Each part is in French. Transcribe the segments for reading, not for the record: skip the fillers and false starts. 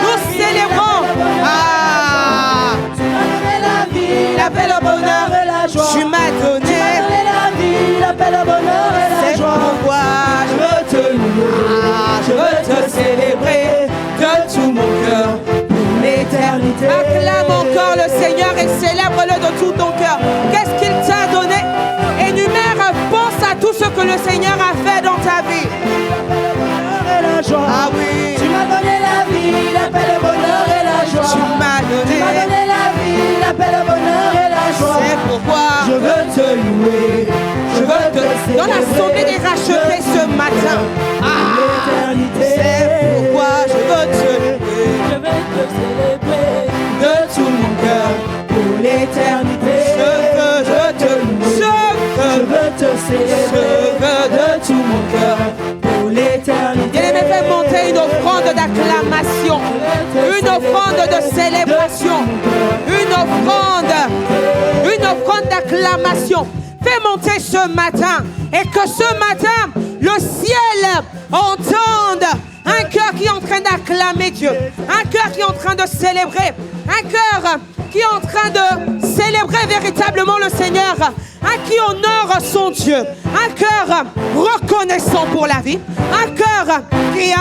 Nous célébrons. Ah, La paix, le bonheur et la joie. tu m'as donné. La vie, la paix, le bonheur et la C'est joie. pourquoi je veux te louer. Je veux te célébrer de tout mon cœur pour l'éternité. Acclame encore le Seigneur et célèbre-le de tout ton cœur. Qu'est-ce qu'il t'a donné? Énumère, pense à tout ce que le Seigneur a fait dans ta vie. Et la joie. Ah oui. Tu m'as donné la vie, la paix, le bonheur et la joie. Tu m'as donné. La vie, la paix, le bonheur et la joie. C'est pourquoi je veux te louer. je veux te... Dans l'assemblée des rachetés ce matin. C'est pourquoi je veux te louer. Je veux te célébrer De tout mon cœur pour l'éternité. je te loue. Je veux te célébrer de tout mon cœur. pour l'éternité. Bien-aimé, fais monter une offrande d'acclamation, une offrande de célébration, une offrande d'acclamation. Fais monter ce matin et que ce matin, le ciel entende un cœur qui est en train d'acclamer Dieu, un cœur qui est en train de célébrer, un cœur qui est en train de célébrer véritablement le Seigneur, un qui honore son Dieu, un cœur reconnaissant pour la vie, un cœur qui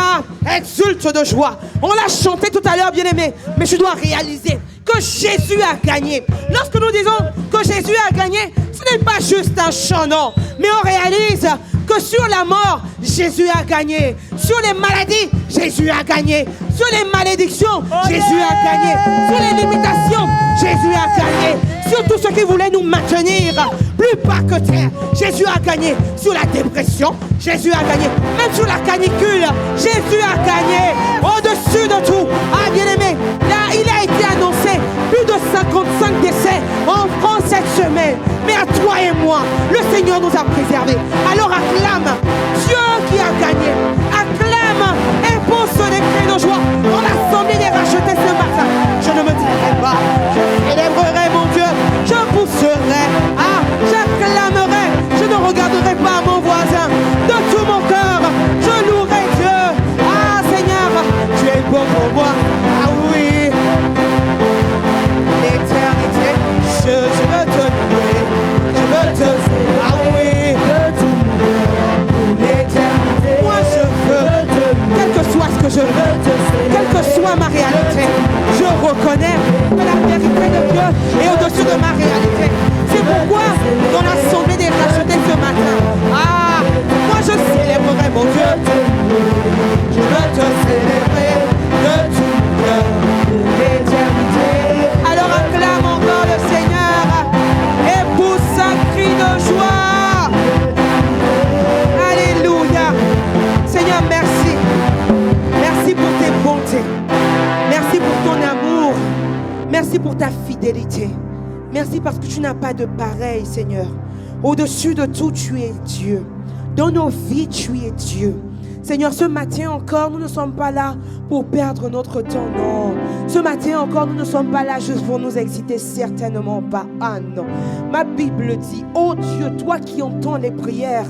exulte de joie. On l'a chanté tout à l'heure, bien-aimé, mais je dois réaliser que Jésus a gagné. Lorsque nous disons que Jésus a gagné, ce n'est pas juste un chant, non, mais on réalise que sur la mort, Jésus a gagné. Sur les maladies, Jésus a gagné. Sur les malédictions, Jésus a gagné. Sur les limitations, Jésus a gagné. Sur tout ce qui voulait nous maintenir plus bas que terre, Jésus a gagné. Sur la dépression, Jésus a gagné. Même sur la canicule, Jésus a gagné. Au-dessus de tout, ah bien-aimé, là il a été annoncé plus de 55 décès en France cette semaine. Mais à toi et moi, le Seigneur nous a préservés. Alors acclame Dieu qui a gagné. Acclame et pousse des cris de joie dans l'assemblée des rachetés ce matin. Je ne me tairai pas. Je célébrerai mon Dieu. Je pousserai. Ah, j'acclamerai. Je ne regarderai pas mon voisin. De tout mon cœur, je louerai Dieu. Ah Seigneur, tu es bon pour moi. Ah oui. L'éternité, je veux te louer. Je veux te... Ah oui. De tout mon cœur pour l'éternité. Moi je veux, quel que soit ce que je veux, quelle que soit ma réalité, je reconnais que la vérité de Dieu est au-dessus de ma réalité. C'est pourquoi dans l'assemblée des rachetés ce matin, ah, moi je célébrerai mon Dieu. Je veux te célébrer de tout mon cœur pour l'éternité. Alors acclame encore le Seigneur et pousse un cri de joie. Alléluia. Seigneur, merci. Merci pour tes bontés. Merci pour ton amour. Merci pour ta fidélité. Merci parce que tu n'as pas de pareil, Seigneur. Au-dessus de tout, tu es Dieu. Dans nos vies, tu es Dieu. Seigneur, ce matin encore, nous ne sommes pas là pour perdre notre temps, non. Ce matin encore, nous ne sommes pas là juste pour nous exciter, certainement pas. Ah non. Ma Bible dit, ô Dieu, toi qui entends les prières,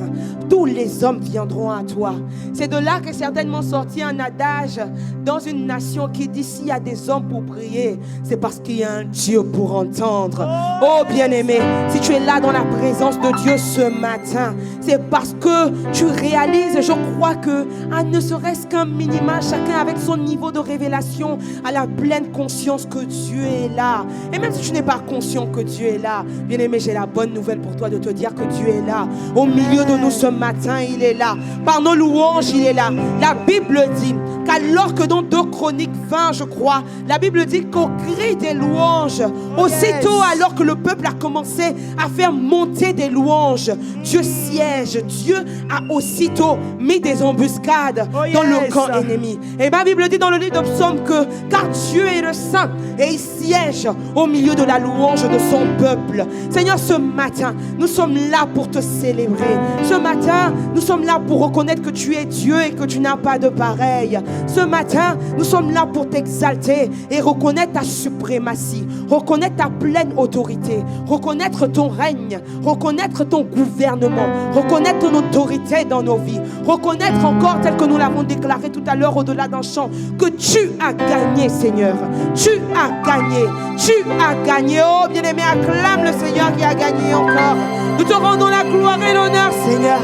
tous les hommes viendront à toi. C'est de là qu'est certainement sorti un adage dans une nation qui dit, s'il y a des hommes pour prier, c'est parce qu'il y a un Dieu pour entendre. Oh bien-aimé, si tu es là dans la présence de Dieu ce matin, c'est parce que tu réalises, je crois que ne serait-ce qu'un minima, chacun avec son niveau de révélation, à la pleine conscience que Dieu est là. Et même si tu n'es pas conscient que Dieu est là, bien-aimé, j'ai la bonne nouvelle pour toi de te dire que Dieu est là. Au milieu de nous ce matin, il est là. Par nos louanges, il est là. La Bible dit qu'alors que dans 2 Chroniques 20, je crois, la Bible dit qu'au cri des louanges, aussitôt alors que le peuple a commencé à faire monter des louanges, Dieu siège. Dieu a aussitôt mis des embuscades dans le camp ennemi. Et ma Bible dit dans le livre de Psaume que car Dieu est le Saint et il siège au milieu de la louange de son peuple. Seigneur, ce matin, nous sommes là pour te célébrer. Ce matin, nous sommes là pour reconnaître que tu es Dieu et que tu n'as pas de pareil. Ce matin, nous sommes là pour t'exalter et reconnaître ta suprématie, reconnaître ta pleine autorité, reconnaître ton règne, reconnaître ton gouvernement, reconnaître ton autorité dans nos vies, reconnaître encore, tel que nous l'avons déclaré tout à l'heure au-delà d'un chant, que tu as gagné, Seigneur. Tu as gagné. Tu as gagné. Oh, bien-aimé, acclame le Seigneur qui a gagné encore. Nous te rendons la gloire et l'honneur, Seigneur.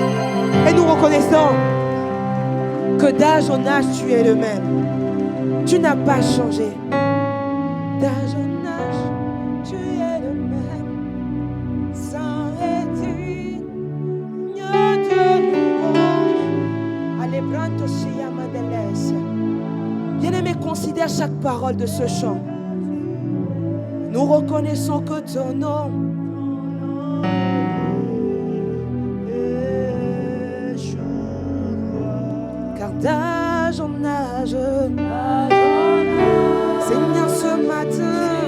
Et nous reconnaissons que d'âge en âge, tu es le même. Tu n'as pas changé. D'âge en âge, tu es le même. Saint et digne de louange. Allez, branto si llama Délice. Bien-aimé, considère chaque parole de ce chant. Nous reconnaissons que ton nom d'âge en âge, Seigneur, ce matin,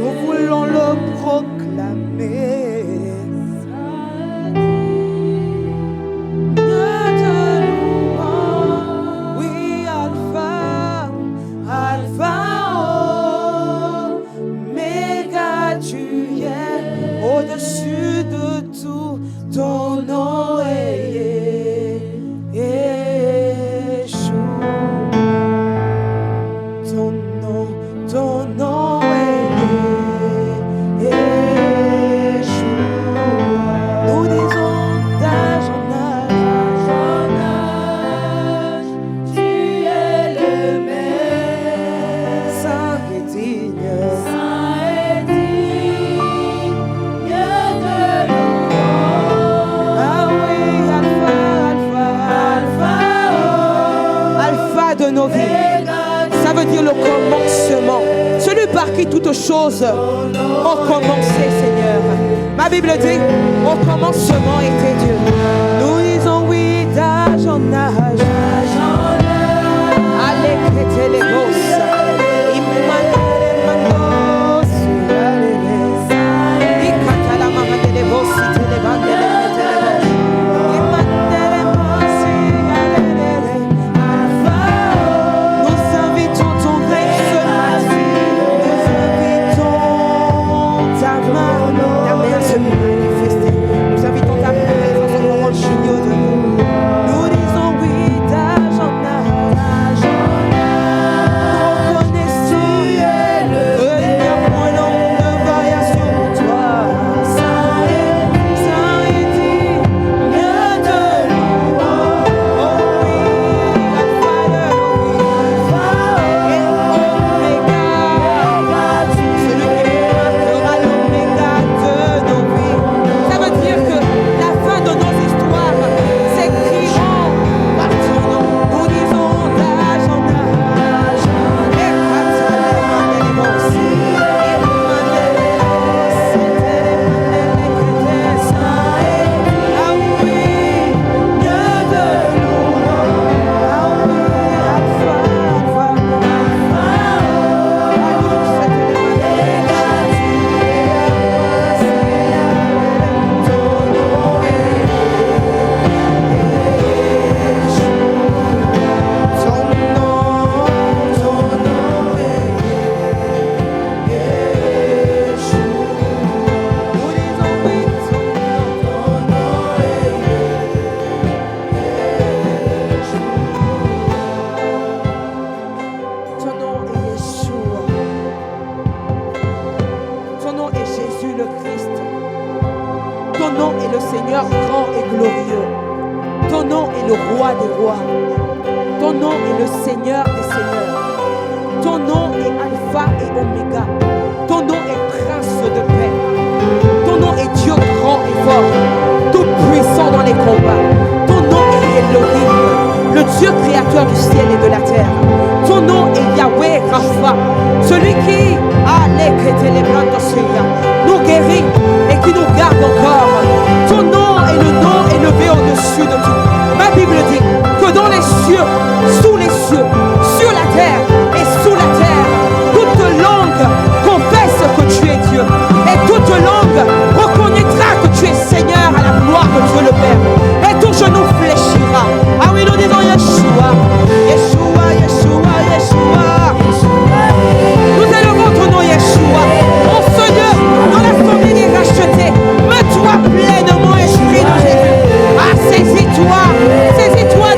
nous voulons le proclamer. Oui, Alpha, Alpha, Oméga, tu es au-dessus de tout, ton nom est. Le commencement, celui par qui toutes choses ont commencé, Seigneur. Ma Bible dit, au commencement était Dieu. Nous disons oui, d'âge en âge. Allez, crétez les bosses. Saisis-toi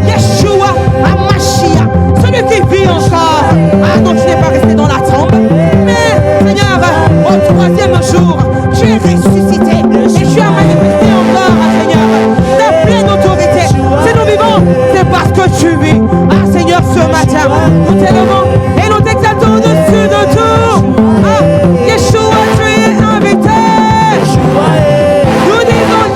Yeshua, Amashia, celui qui vit encore. Ah non, tu n'es pas resté dans la tombe. Mais Seigneur, au troisième jour, tu es ressuscité. Et tu as manifesté encore, Seigneur, ta pleine autorité. Si nous vivons, c'est parce que tu vis. Ah Seigneur, ce matin, nous t'élevons et nous t'exaltons au-dessus de tout. Ah, Yeshua, tu es invité. Nous disons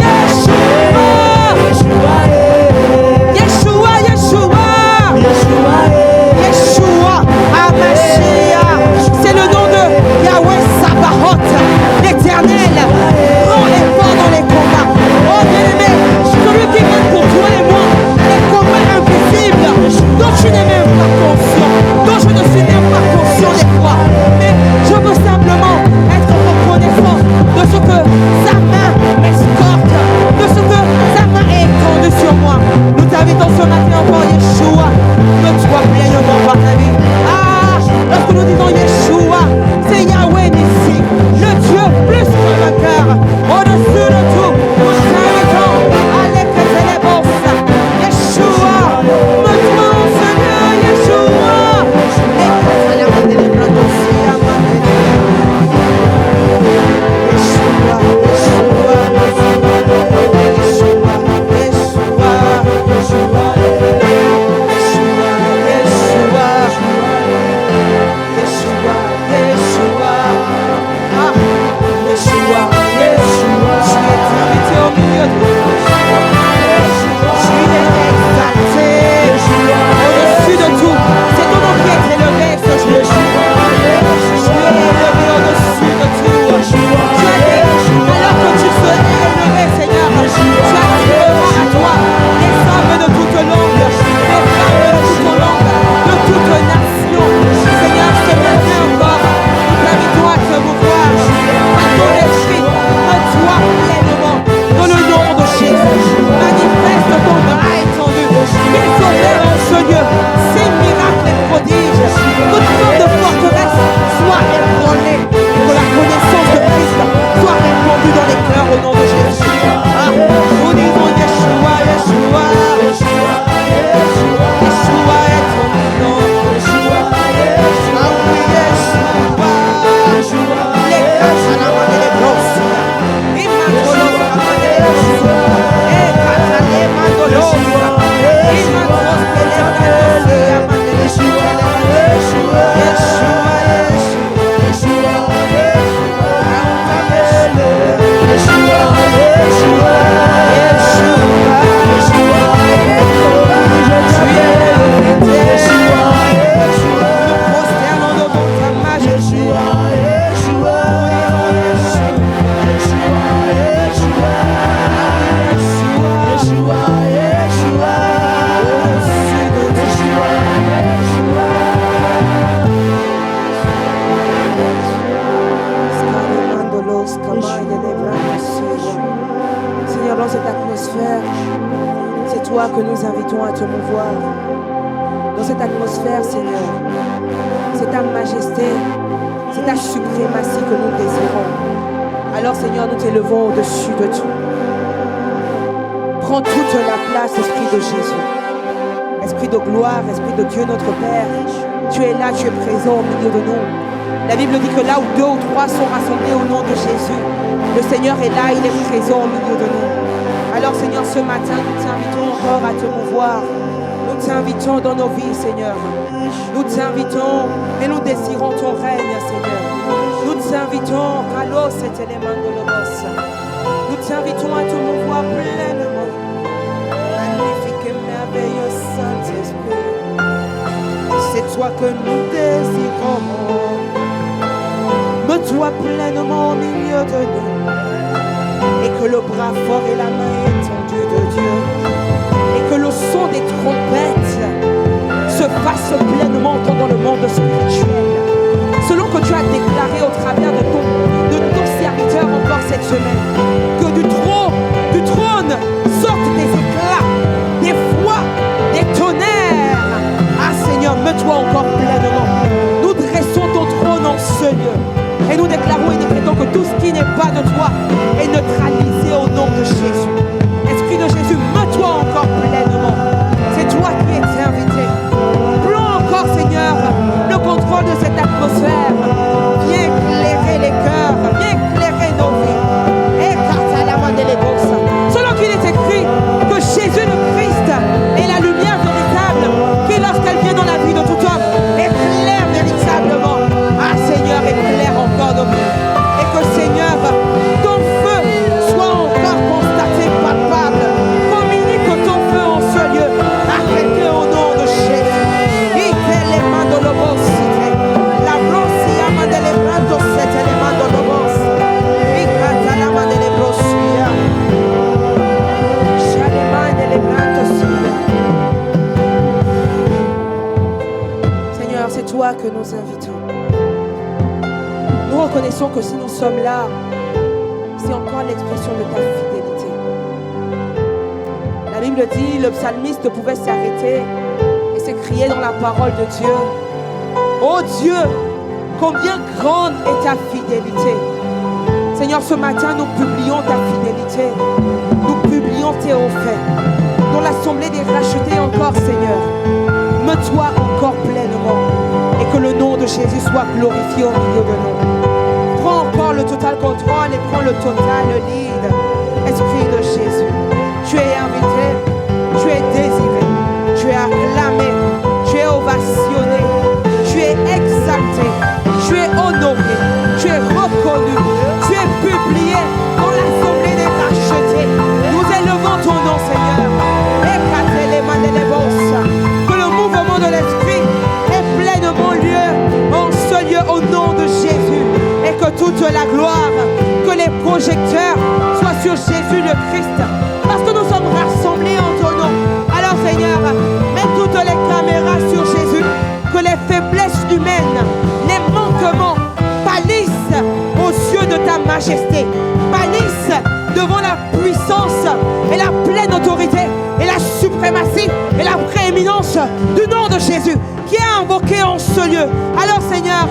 Yeshua, Yeshua, Yeshua, Amashia. C'est le nom de Yahweh Sabaoth, l'Éternel, grand et fort dans les combats. Oh bien-aimé, celui qui vient pour toi et moi, les combats invisibles, dont tu n'es même pas conscient, dont je ne suis même pas conscient des fois. Mais je veux simplement être reconnaissant de ce que sa main m'escorte, de ce que sa main est étendue sur moi. Nous t'invitons ce matin encore, Yeshua, que tu sois pleinement par ta vie. Ah, lorsque nous disons Yeshua, c'est Yahweh Nissi, le Dieu plus que vainqueur, au-dessus de tout. Nous t'invitons à l'écraser les bosses. Yeshua, maintenant Seigneur, Yeshua. Écrase les mains des bras aussi, Amen. Yeshua, Yeshua, Yeshua, Yeshua, Que nous invitons à te mouvoir dans cette atmosphère, Seigneur. C'est ta majesté, c'est ta suprématie que nous désirons. Alors, Seigneur, nous t'élevons au-dessus de tout. Prends toute la place, Esprit de Jésus. Esprit de gloire, Esprit de Dieu notre Père. Tu es là, tu es présent au milieu de nous. La Bible dit que là où 2 ou 3 sont rassemblés au nom de Jésus, le Seigneur est là, il est présent au milieu de nous. Alors Seigneur, ce matin, nous t'invitons encore à te mouvoir. Nous t'invitons dans nos vies, Seigneur. Nous t'invitons et nous désirons ton règne, Seigneur. Nous t'invitons, Kalos et élément de l'obos. Nous t'invitons à te mouvoir pleinement. Magnifique et merveilleux Saint-Esprit. C'est toi que nous désirons. Mets-toi pleinement au milieu de nous. Et que le bras fort et la main étendue de Dieu, et que le son des trompettes se fasse pleinement entendre dans le monde spirituel, selon que tu as déclaré au travers de ton serviteur encore cette semaine, que du trône sortent des éclats, des voix, des tonnerres. Ah Seigneur, mets-toi encore pleinement. Nous dressons ton trône en ce lieu. Et nous déclarons et décrétons que tout ce qui n'est pas de toi est neutralisé au nom de Jésus. Esprit de Jésus, que nous invitons. Nous reconnaissons que si nous sommes là, c'est encore l'expression de ta fidélité. La Bible dit, le psalmiste pouvait s'arrêter et se crier dans la parole de Dieu. Oh Dieu, combien grande est ta fidélité. Seigneur, ce matin, nous publions ta fidélité. Nous publions tes faits. Dans l'assemblée des rachetés encore, Seigneur. Me-toi encore pleinement. Et que le nom de Jésus soit glorifié au milieu de nous. Prends encore le total contrôle et prends le total lead. Esprit de Jésus. Tu es invité. Tu es désiré. Tu es acclamé. Tu es ovationné. Tu es exalté. Tu es honoré. Tu es reconnu. Tu es publié dans l'assemblée des rachetés. Nous élevons ton nom, Seigneur. Que le mouvement de l'Esprit ait pleinement lieu en ce lieu au nom de Jésus. Et que toute la gloire, que les projecteurs soient sur Jésus le Christ. Parce que nous sommes rassemblés en ton nom. Alors Seigneur, mets toutes les caméras sur Jésus. Que les faiblesses humaines, les manquements pâlissent aux yeux de ta majesté. Pâlissent devant la puissance et la pleine autorité et la suprématie et la prééminence du nom de Jésus qui est invoqué en ce lieu. Alors Seigneur,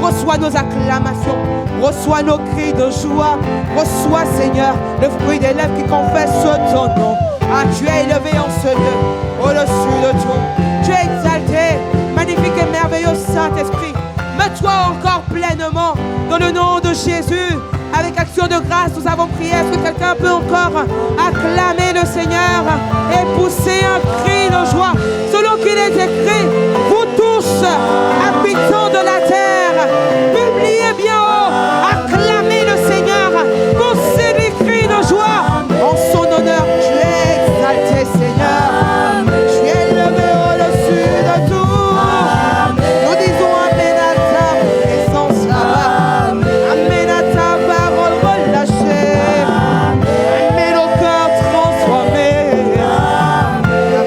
reçois nos acclamations, reçois nos cris de joie, reçois Seigneur le fruit des lèvres qui confessent ton nom. Ah, tu es élevé en ce lieu, au-dessus de tout. Tu es exalté, magnifique et merveilleux Saint-Esprit. Mets-toi encore pleinement dans le nom de Jésus. Avec action de grâce, nous avons prié. Est-ce que quelqu'un peut encore acclamer le Seigneur et pousser un cri de joie? Selon qu'il est écrit, vous tous, habitants de la terre, publiez bien haut, acclamez le Seigneur, poussez des cris de joie en son honneur. Tu es exalté, Seigneur. Tu es élevé au-dessus de tout. Nous disons Amen à ta présence là-bas. Amen à ta parole relâchée. Amen au cœur transformé. Amen,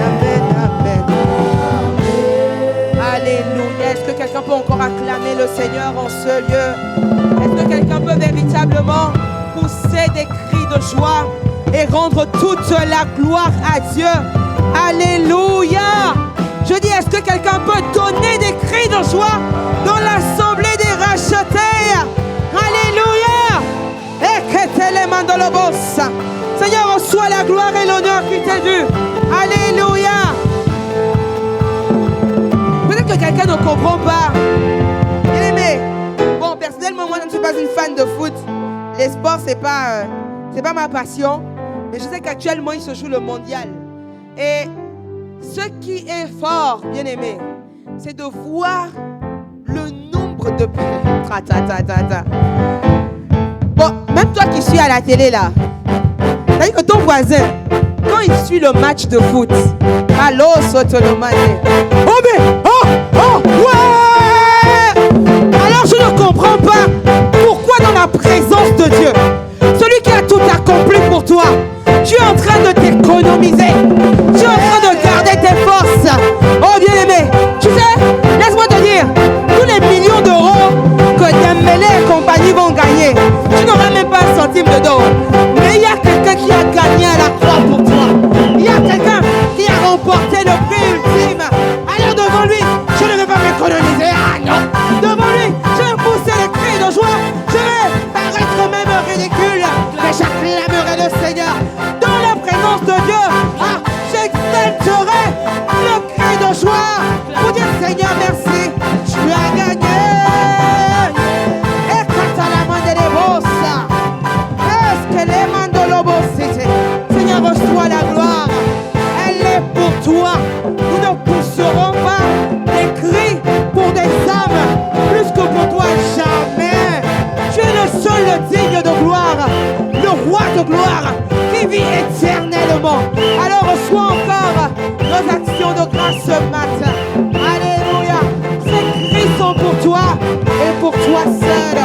amen, amen. Alléluia. Est-ce que quelqu'un peut encore acclamer le Seigneur en ce lieu? Est-ce que quelqu'un peut véritablement pousser des cris de joie et rendre toute la gloire à Dieu? Alléluia. Je dis, est-ce que quelqu'un peut donner des cris de joie dans l'assemblée des rachetés? Alléluia. Et que t'es les mains dans le boss. Seigneur, reçois la gloire et l'honneur qui t'est dû. Alléluia. Peut-être que quelqu'un ne comprend pas. Bien aimé. Bon, personnellement, moi, je ne suis pas une fan de foot. Les sports, c'est pas ma passion. Mais je sais qu'actuellement, il se joue le mondial. Et ce qui est fort, bien aimé, c'est de voir le nombre de Bon, même toi qui suis à la télé là, c'est-à-dire que ton voisin, quand il suit le match de foot, allô, saute le match. Oh mais, ouais! Alors je ne comprends pas pourquoi dans la présence de Dieu, celui qui a tout accompli pour toi, tu es en train de t'économiser. Tu es en train de garder tes forces. Oh bien-aimé, tu sais, laisse-moi te dire, tous les millions d'euros que Dembélé et compagnie vont gagner, tu n'auras même pas un centime de d'or. Mais il y a quelqu'un qui a gagné à la croix pour toi. Il y a quelqu'un qui a remporté le prix ultime. Alors devant lui, je ne vais pas m'économiser. Ah non, devant lui, je vais pousser les cris de joie. Je vais paraître même ridicule. Mais j'acclamerai le Seigneur dans la présence de Dieu. Ah, j'exalterai le cri de joie pour dire Seigneur merci, tu as gagné. Et quand à la main de l'ébosса, est-ce que les mains de l'obosité, Seigneur reçois la gloire, elle est pour toi. Nous ne pousserons pas des cris pour des âmes plus que pour toi, jamais. Tu es le seul digne de gloire, le roi de gloire qui vit éternellement. Alors reçois encore nos actions de grâce ce matin. Alléluia. Ces cris sont pour toi et pour toi seul.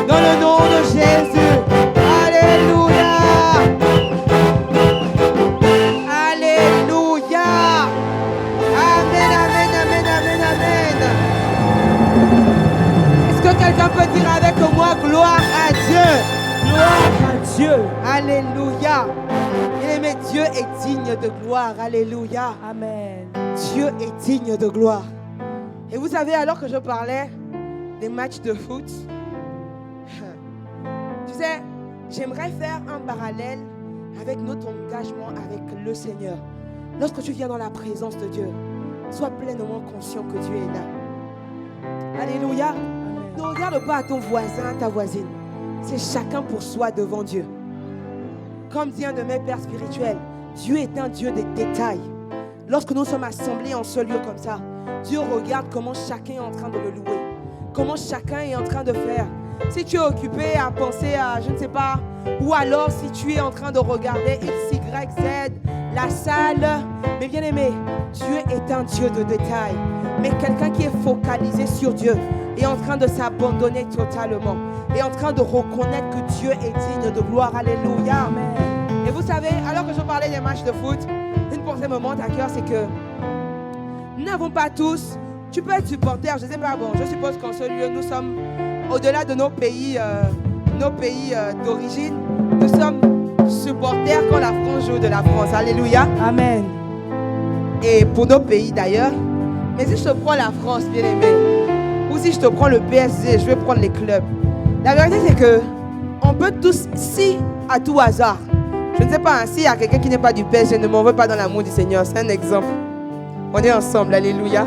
Dans le nom de Jésus. Alléluia. Alléluia. Amen, amen, amen, amen, amen. Dieu. Alléluia. Bien-aimé, Dieu est digne de gloire. Alléluia. Amen. Dieu est digne de gloire. Et vous savez, alors que je parlais des matchs de foot, tu sais, j'aimerais faire un parallèle avec notre engagement avec le Seigneur. Lorsque tu viens dans la présence de Dieu, sois pleinement conscient que Dieu est là. Alléluia. Ne regarde pas à ton voisin, à ta voisine. C'est chacun pour soi devant Dieu. Comme dit un de mes pères spirituels, Dieu est un Dieu des détails. Lorsque nous sommes assemblés en ce lieu comme ça, Dieu regarde comment chacun est en train de le louer. Comment chacun est en train de faire. Si tu es occupé à penser à, je ne sais pas, ou alors si tu es en train de regarder X, Y, Z, la salle. Mais bien aimé, Dieu est un Dieu de détails. Mais quelqu'un qui est focalisé sur Dieu est en train de s'abandonner totalement. Est en train de reconnaître que Dieu est digne de gloire. Alléluia. Amen. Et vous savez, alors que je parlais des matchs de foot, une pensée me monte à cœur, c'est que nous n'avons pas tous, tu peux être supporter, je ne sais pas, bon, je suppose qu'en ce lieu, nous sommes au-delà de nos pays d'origine, nous sommes supporters quand la France joue de la France. Alléluia. Amen. Et pour nos pays d'ailleurs, mais si je te prends la France, bien aimé, ou si je te prends le PSG, je vais prendre les clubs. La vérité, c'est que on peut tous, si à tout hasard, je ne sais pas, s'il y a quelqu'un qui n'est pas du PSG, ne m'en veux pas dans l'amour du Seigneur, c'est un exemple. On est ensemble, alléluia.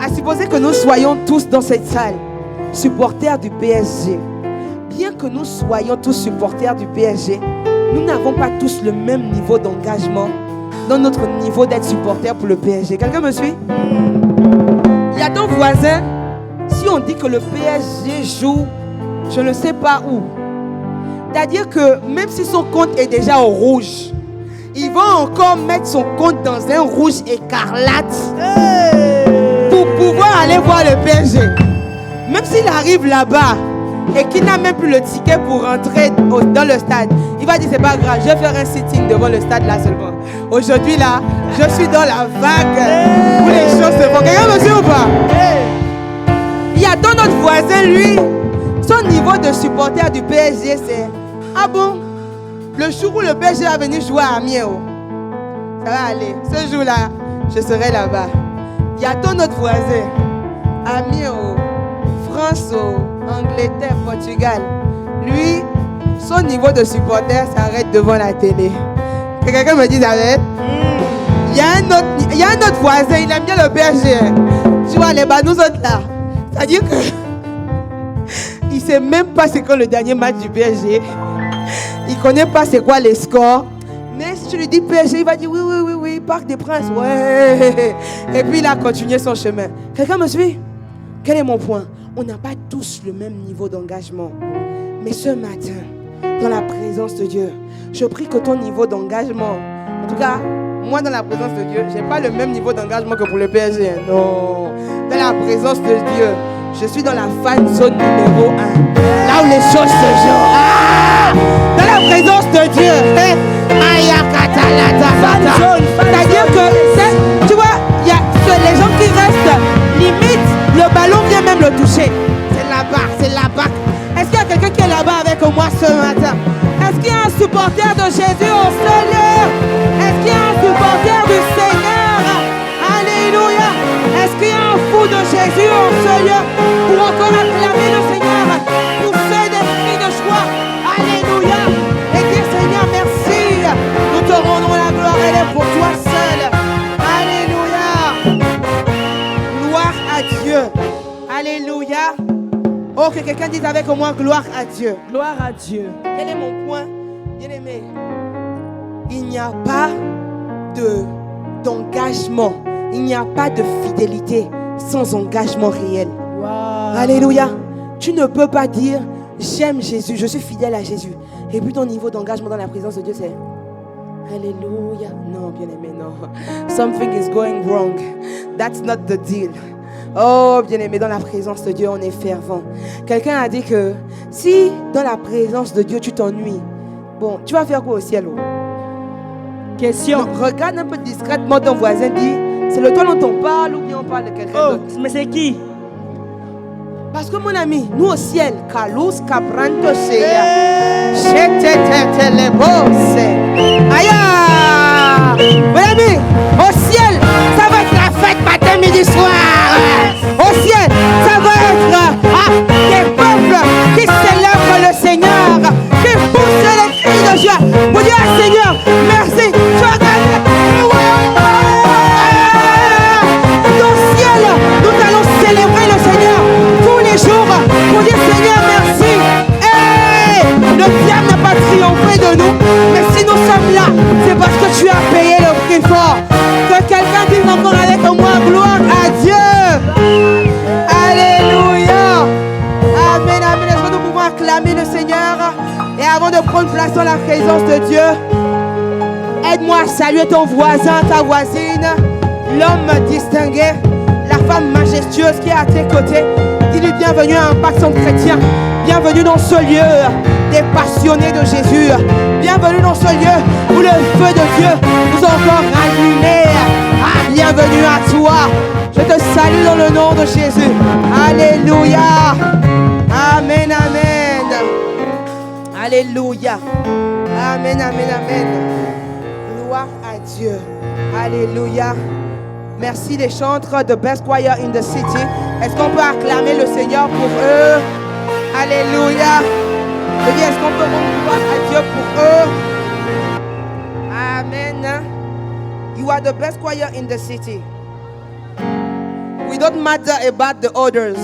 À supposer que nous soyons tous dans cette salle, supporters du PSG. Bien que nous soyons tous supporters du PSG, nous n'avons pas tous le même niveau d'engagement dans notre niveau d'être supporter pour le PSG. Quelqu'un me suit? Il y a ton voisin, si on dit que le PSG joue, je ne sais pas où. C'est-à-dire que même si son compte est déjà au rouge, il va encore mettre son compte dans un rouge écarlate pour pouvoir aller voir le PSG. Même s'il arrive là-bas et qu'il n'a même plus le ticket pour rentrer dans le stade, il va dire c'est pas grave, je vais faire un sitting devant le stade là seulement. Aujourd'hui là, je suis dans la vague où les choses se font. Quelqu'un me suit ou pas? Il y a ton autre voisin, lui, son niveau de supporter du PSG c'est ah bon? Le jour où le PSG va venir jouer à Amiens, ça va aller. Ce jour-là, je serai là-bas. Il y a ton autre voisin, Amiens, France, Angleterre, Portugal. Lui, son niveau de supporter s'arrête devant la télé. Que quelqu'un me dise avec. Il y a un autre voisin, il aime bien le PSG. Tu vois, les nous autres là. C'est-à-dire que il ne sait même pas c'est quoi le dernier match du PSG. Il ne connaît pas c'est quoi les scores. Mais si tu lui dis PSG, il va dire oui, Parc des Princes, ouais. Et puis il a continué son chemin. Quelqu'un me suit? Quel est mon point? On n'a pas tous le même niveau d'engagement. Mais ce matin, dans la présence de Dieu, je prie que ton niveau d'engagement, en tout cas, moi dans la présence de Dieu, je n'ai pas le même niveau d'engagement que pour le PSG. Non. Dans la présence de Dieu, je suis dans la fan zone numéro 1. Là où les choses se jouent. Ah! Dans la présence de Dieu. C'est-à-dire que, tu vois, il y a les gens qui restent limite, le ballon vient même le toucher. C'est là-bas. Est-ce qu'il y a quelqu'un qui est là-bas avec moi ce matin? Est-ce qu'il y a un supporter de Jésus au Seigneur? Est-ce qu'il y a un supporter du Seigneur? Alléluia. Est-ce qu'il y a un fou de Jésus au Seigneur pour encore acclamer le Seigneur pour ceux d'esprit de joie? Alléluia. Et dire Seigneur merci. Nous te rendrons la gloire, elle est pour toi seul. Alléluia. Gloire à Dieu. Alléluia. Oh, que quelqu'un dise avec moi gloire à Dieu. Gloire à Dieu. Quel est mon point? Bien aimé, il n'y a pas d'engagement. Il n'y a pas de fidélité sans engagement réel. Wow. Alléluia. Tu ne peux pas dire j'aime Jésus, je suis fidèle à Jésus. Et puis ton niveau d'engagement dans la présence de Dieu c'est Alléluia. Non, bien aimé, non. Something is going wrong. That's not the deal. Oh, bien aimé, dans la présence de Dieu, on est fervent. Quelqu'un a dit que si dans la présence de Dieu, tu t'ennuies, bon, tu vas faire quoi au ciel? Question. Non, regarde un peu discrètement ton voisin, dit, c'est le toi dont on parle ou bien on parle de quelqu'un d'autre? Mais c'est qui? Parce que mon ami, nous au ciel, Kalous Capranto Seya, Chetetete les bosses. Aïe! Mon ami, au ciel, ça va être la fête matin, midi, soir. Au ciel, ça va être des peuples qui célèbrent le Seigneur, qui poussent les cris de joie. Pour dire Seigneur, merci, tu as gagné. Au ciel, nous allons célébrer le Seigneur tous les jours pour dire Seigneur, merci. Hey, le diable n'a pas triomphé de nous, mais si nous sommes là, c'est parce que tu as payé le prix fort. Que quelqu'un dise encore avec moi, gloire à Dieu. Alléluia. Amen, amen. Est-ce que nous pouvons acclamer le Seigneur? Et avant de prendre place dans la présence de Dieu, aide-moi à saluer ton voisin, ta voisine, l'homme distingué, la femme majestueuse qui est à tes côtés. Dis-lui bienvenue à Impact Centre Chrétien. Bienvenue dans ce lieu des passionnés de Jésus. Bienvenue dans ce lieu où le feu de Dieu nous a encore allumés. Bienvenue à toi. Je te salue dans le nom de Jésus. Alléluia. Amen, amen. Alléluia. Amen, amen, amen. Gloire à Dieu. Alléluia. Merci les chantres de Best Choir in the City. Est-ce qu'on peut acclamer le Seigneur pour eux? Alléluia. Je dis, est-ce qu'on peut rendre gloire à Dieu pour eux? Amen. You are the best choir in the city. We don't matter about the others.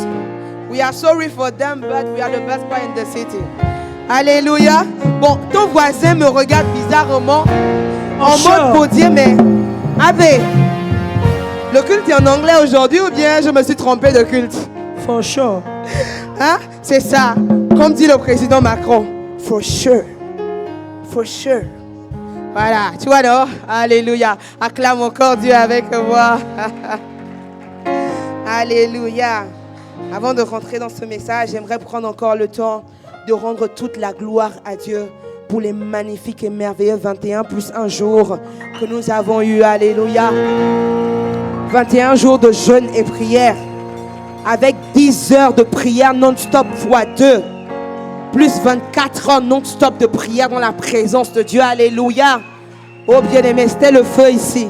We are sorry for them, but we are the best choir in the city. Alléluia. Bon, ton voisin me regarde bizarrement en mode pour dire, mais Abbé, le culte est en anglais aujourd'hui ou bien je me suis trompé de culte? For sure. Hein? C'est ça. Comme dit le président Macron. For sure. For sure. Voilà. Tu vois, non? Alléluia. Acclame encore Dieu avec moi. Alléluia. Avant de rentrer dans ce message, j'aimerais prendre encore le temps de rendre toute la gloire à Dieu pour les magnifiques et merveilleux 21 plus 1 jour que nous avons eu. Alléluia. 21 jours de jeûne et prière avec 10 heures de prière non-stop fois 2 plus 24 heures non-stop de prière dans la présence de Dieu. Alléluia. Oh bien-aimé, c'était le feu ici.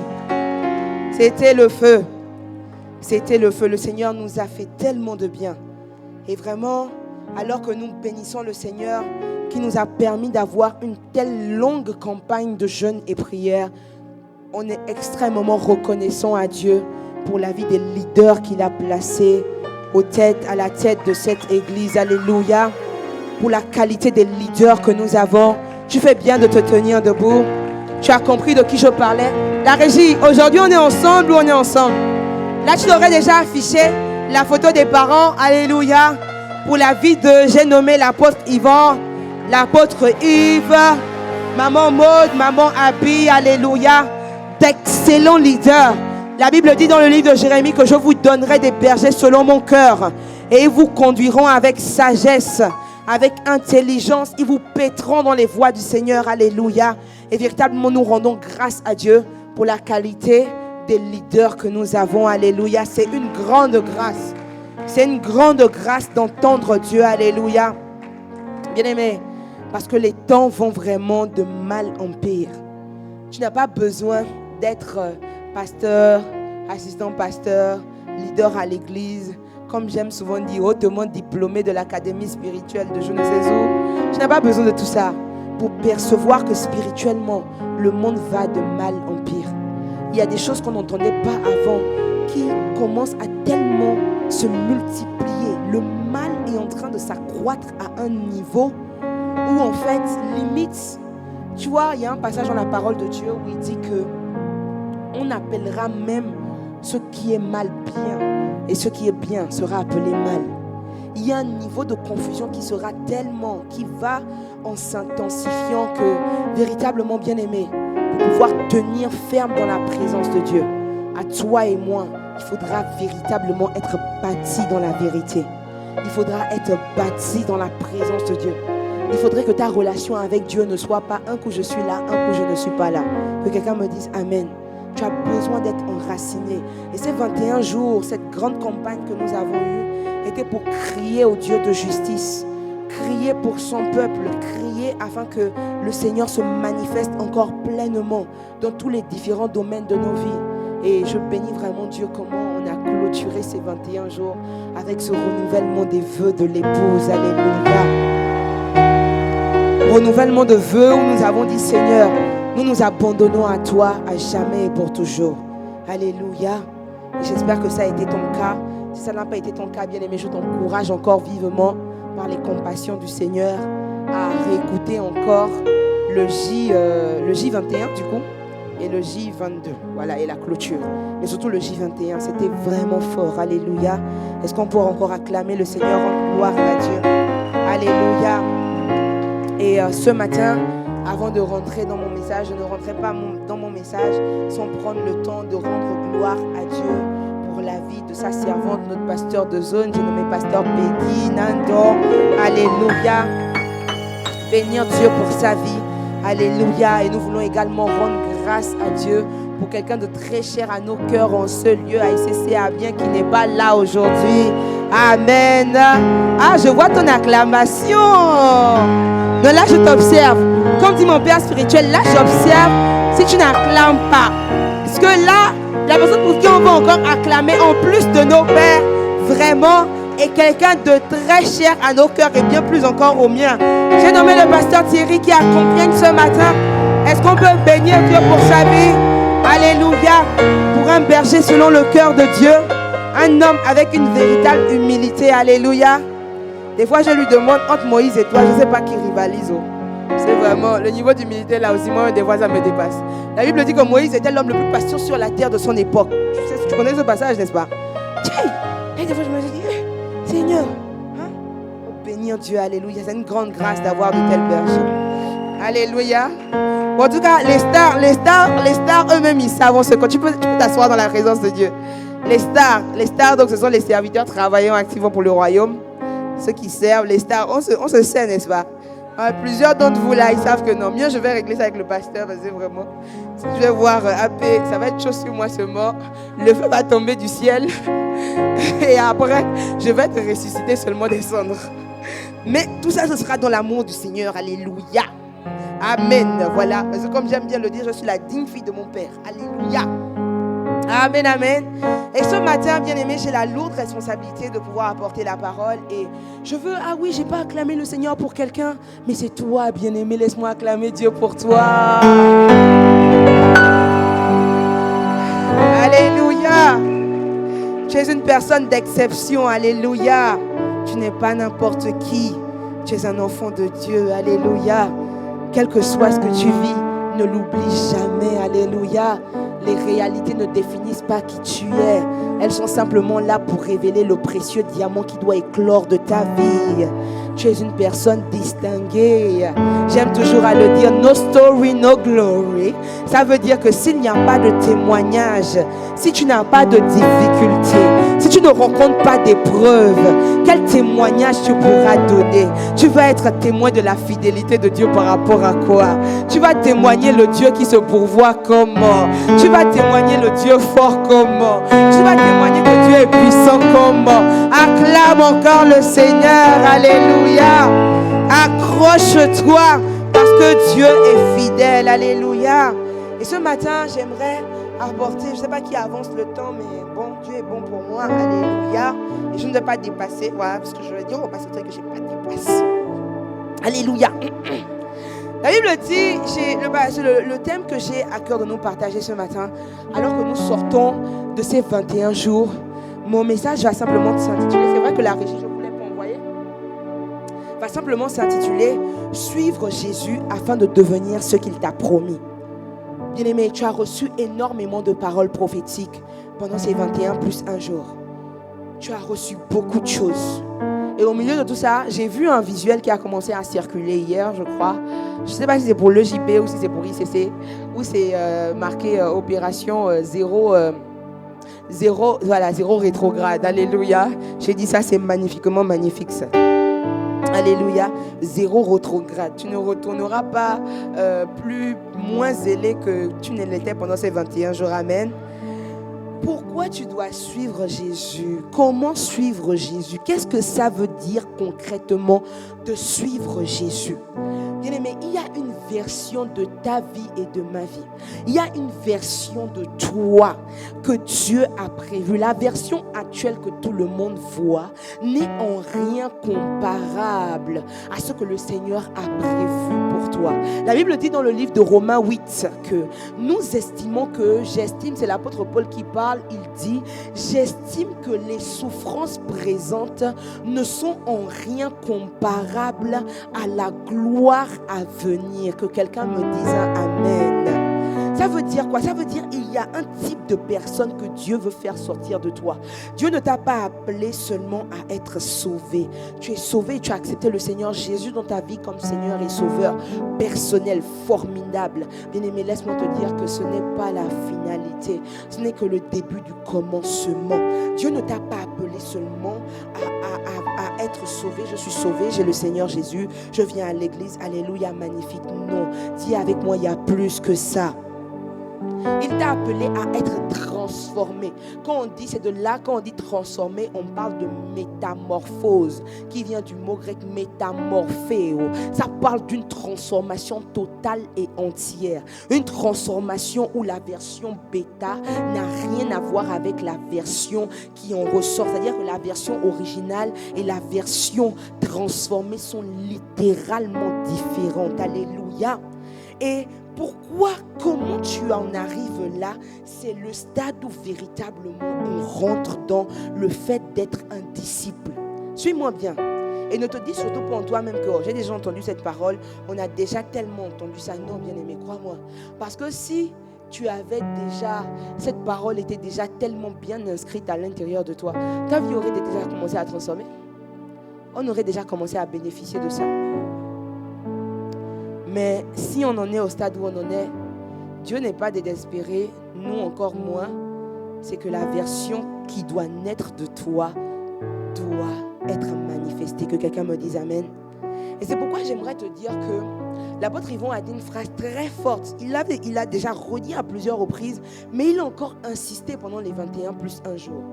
C'était le feu. C'était le feu. Le Seigneur nous a fait tellement de bien. Et vraiment, alors que nous bénissons le Seigneur qui nous a permis d'avoir une telle longue campagne de jeûne et prière, on est extrêmement reconnaissant à Dieu pour la vie des leaders qu'il a placés à la tête de cette église. Alléluia. Pour la qualité des leaders que nous avons. Tu fais bien de te tenir debout. Tu as compris de qui je parlais? La régie, aujourd'hui on est ensemble ou on est ensemble? Là tu aurais déjà affiché la photo des parents. Alléluia. Pour la vie de, j'ai nommé l'apôtre Yvan, l'apôtre Yves, maman Maud, maman Abby. Alléluia. D'excellents leaders. La Bible dit dans le livre de Jérémie que je vous donnerai des bergers selon mon cœur et ils vous conduiront avec sagesse, avec intelligence. Ils vous paîtront dans les voies du Seigneur. Alléluia. Et véritablement nous rendons grâce à Dieu pour la qualité des leaders que nous avons. Alléluia. C'est une grande grâce. C'est une grande grâce d'entendre Dieu. Alléluia. Bien-aimé, parce que les temps vont vraiment de mal en pire. Tu n'as pas besoin d'être pasteur, assistant pasteur, leader à l'église, comme j'aime souvent dire, hautement diplômé de l'académie spirituelle de je ne sais où. Tu n'as pas besoin de tout ça pour percevoir que spirituellement, le monde va de mal en pire. Il y a des choses qu'on n'entendait pas avant qui commencent à tellement se multiplier. Le mal est en train de s'accroître à un niveau où en fait, limite, tu vois, il y a un passage dans la parole de Dieu où il dit que on appellera même ce qui est mal bien et ce qui est bien sera appelé mal. Il y a un niveau de confusion qui sera tellement, qui va en s'intensifiant que véritablement bien aimé, pour pouvoir tenir ferme dans la présence de Dieu, à toi et moi, il faudra véritablement être bâti dans la vérité. Il faudra être bâti dans la présence de Dieu. Il faudrait que ta relation avec Dieu ne soit pas un coup je suis là, un coup je ne suis pas là. Que quelqu'un me dise Amen. Tu as besoin d'être enraciné. Et ces 21 jours, cette grande campagne que nous avons eue, était pour crier au Dieu de justice, crier pour son peuple, crier afin que le Seigneur se manifeste encore pleinement dans tous les différents domaines de nos vies. Et je bénis vraiment Dieu comment on a clôturé ces 21 jours avec ce renouvellement des vœux de l'épouse. Alléluia. Renouvellement de vœux où nous avons dit Seigneur, nous nous abandonnons à toi à jamais et pour toujours. Alléluia. Et j'espère que ça a été ton cas. Si ça n'a pas été ton cas, bien-aimé, je t'encourage encore vivement par les compassions du Seigneur à réécouter encore le J21 du coup et le J22. Voilà, et la clôture. Mais surtout le J21, c'était vraiment fort. Alléluia. Est-ce qu'on pourra encore acclamer le Seigneur en gloire à Dieu? Alléluia. Et ce matin, avant de rentrer dans mon message, je ne rentrerai pas dans mon message sans prendre le temps de rendre gloire à Dieu pour la vie de sa servante, notre pasteur de zone, j'ai nommé pasteur Peggy Nando. Alléluia. Bénir Dieu pour sa vie. Alléluia. Et nous voulons également rendre grâce à Dieu pour quelqu'un de très cher à nos cœurs en ce lieu, à ICCA bien qui n'est pas là aujourd'hui. Amen. Ah, je vois ton acclamation. Non, là, je t'observe. Comme dit mon père spirituel, là, j'observe si tu n'acclames pas. Parce que là, la personne pour qui on va encore acclamer, en plus de nos pères, vraiment, est quelqu'un de très cher à nos cœurs et bien plus encore au mien. J'ai nommé le pasteur Thierry qui accompagne ce matin. Est-ce qu'on peut bénir Dieu pour sa vie? Alléluia. Pour un berger selon le cœur de Dieu. Un homme avec une véritable humilité. Alléluia. Des fois, je lui demande entre Moïse et toi, je ne sais pas qui rivalise. C'est vraiment, le niveau d'humilité là aussi, moi, des fois, ça me dépasse. La Bible dit que Moïse était l'homme le plus patient sur la terre de son époque. Tu connais ce passage, n'est-ce pas? Et des fois, je me dis, Seigneur, bénir Dieu, alléluia. C'est une grande grâce d'avoir de tels bergers. Alléluia. Bon, en tout cas, les stars eux-mêmes, ils savent ce que tu peux t'asseoir dans la présence de Dieu. Les stars, donc ce sont les serviteurs travaillant activement pour le royaume. Ceux qui servent, les stars, on se sait, n'est-ce pas? Plusieurs d'entre vous là, ils savent que non. Mieux, je vais régler ça avec le pasteur, parce que vraiment, si je vais voir AP, ça va être chaud sur moi ce mort. Le feu va tomber du ciel. Et après, je vais te ressusciter seulement des cendres. Mais tout ça, ce sera dans l'amour du Seigneur. Alléluia. Amen. Voilà. Parce que comme j'aime bien le dire, je suis la digne fille de mon Père. Alléluia. Amen, amen. Et ce matin, bien aimé, j'ai la lourde responsabilité de pouvoir apporter la parole. Et je veux, j'ai pas acclamé le Seigneur pour quelqu'un, mais c'est toi, bien aimé, laisse-moi acclamer Dieu pour toi. Alléluia. Tu es une personne d'exception, alléluia. Tu n'es pas n'importe qui. Tu es un enfant de Dieu, alléluia. Quel que soit ce que tu vis, ne l'oublie jamais, alléluia. Les réalités ne définissent pas qui tu es. Elles sont simplement là pour révéler le précieux diamant qui doit éclore de ta vie. Tu es une personne distinguée. J'aime toujours à le dire, no story, no glory. Ça veut dire que s'il n'y a pas de témoignage, si tu n'as pas de difficulté, si tu ne rencontres pas d'épreuves, quel témoignage tu pourras donner? Tu vas être témoin de la fidélité de Dieu par rapport à quoi? Tu vas témoigner le Dieu qui se pourvoit comment? Tu vas témoigner le Dieu fort comment? Tu vas témoigner que Dieu est puissant comment? Acclame encore le Seigneur, alléluia. Accroche-toi parce que Dieu est fidèle, alléluia. Et ce matin, j'aimerais apporter, je ne sais pas qui avance le temps, mais bon, Dieu est bon pour moi, alléluia. Et je ne vais pas dépasser, voilà, parce que je vais dire au pasteur que je n'ai pas dépassé. Alléluia. La Bible dit, le thème que j'ai à cœur de nous partager ce matin, alors que nous sortons de ces 21 jours, mon message va simplement s'intituler, c'est vrai que la régie, je ne voulais pas envoyer, va simplement s'intituler « Suivre Jésus afin de devenir ce qu'il t'a promis ». Bien-aimé, tu as reçu énormément de paroles prophétiques pendant ces 21 plus un jour. Tu as reçu beaucoup de choses. Et au milieu de tout ça, j'ai vu un visuel qui a commencé à circuler hier, je crois. Je ne sais pas si c'est pour l'EJP ou si c'est pour ICC, où c'est marqué opération 0 rétrograde. Alléluia. J'ai dit ça, c'est magnifiquement magnifique ça. Alléluia. 0 rétrograde. Tu ne retourneras pas plus moins zélé que tu ne l'étais pendant ces 21 jours. Amen. Pourquoi tu dois suivre Jésus? Comment suivre Jésus? Qu'est-ce que ça veut dire concrètement de suivre Jésus? Bien-aimé, il y a une version de ta vie et de ma vie. Il y a une version de toi que Dieu a prévue. La version actuelle que tout le monde voit n'est en rien comparable à ce que le Seigneur a prévu pour toi. La Bible dit dans le livre de Romains 8 que nous estimons que, c'est l'apôtre Paul qui parle, il dit, j'estime que les souffrances présentes ne sont en rien comparables à la gloire à venir. Que quelqu'un me dise un amen. Ça veut dire quoi? Ça veut dire qu'il y a un type de personne que Dieu veut faire sortir de toi. Dieu ne t'a pas appelé seulement à être sauvé. Tu es sauvé et tu as accepté le Seigneur Jésus dans ta vie comme Seigneur et Sauveur personnel, formidable. Bien-aimé, laisse-moi te dire que ce n'est pas la finalité. Ce n'est que le début du commencement. Dieu ne t'a pas appelé seulement à être sauvé. Je suis sauvé, j'ai le Seigneur Jésus, je viens à l'église, alléluia, magnifique. Non, dis avec moi, il y a plus que ça. Il t'a appelé à être transformé. Quand on dit, c'est de là, quand on dit transformé, on parle de métamorphose, qui vient du mot grec métamorphéo. Ça parle d'une transformation totale et entière. Une transformation où la version bêta n'a rien à voir avec la version qui en ressort. C'est-à-dire que la version originale et la version transformée sont littéralement différentes. Alléluia. Et pourquoi, comment tu en arrives là? C'est le stade où véritablement on rentre dans le fait d'être un disciple. Suis-moi bien. Et ne te dis surtout pas en toi-même que j'ai déjà entendu cette parole. On a déjà tellement entendu ça. Non, bien-aimé, crois-moi. Parce que si tu avais déjà, cette parole était déjà tellement bien inscrite à l'intérieur de toi, ta vie aurait déjà commencé à transformer. On aurait déjà commencé à bénéficier de ça. Mais si on en est au stade où on en est, Dieu n'est pas désespéré, nous encore moins. C'est que la version qui doit naître de toi doit être manifestée. Que quelqu'un me dise amen. Et c'est pourquoi j'aimerais te dire que l'apôtre Yvon a dit une phrase très forte. Il a déjà redit à plusieurs reprises, mais il a encore insisté pendant les 21 plus un jour.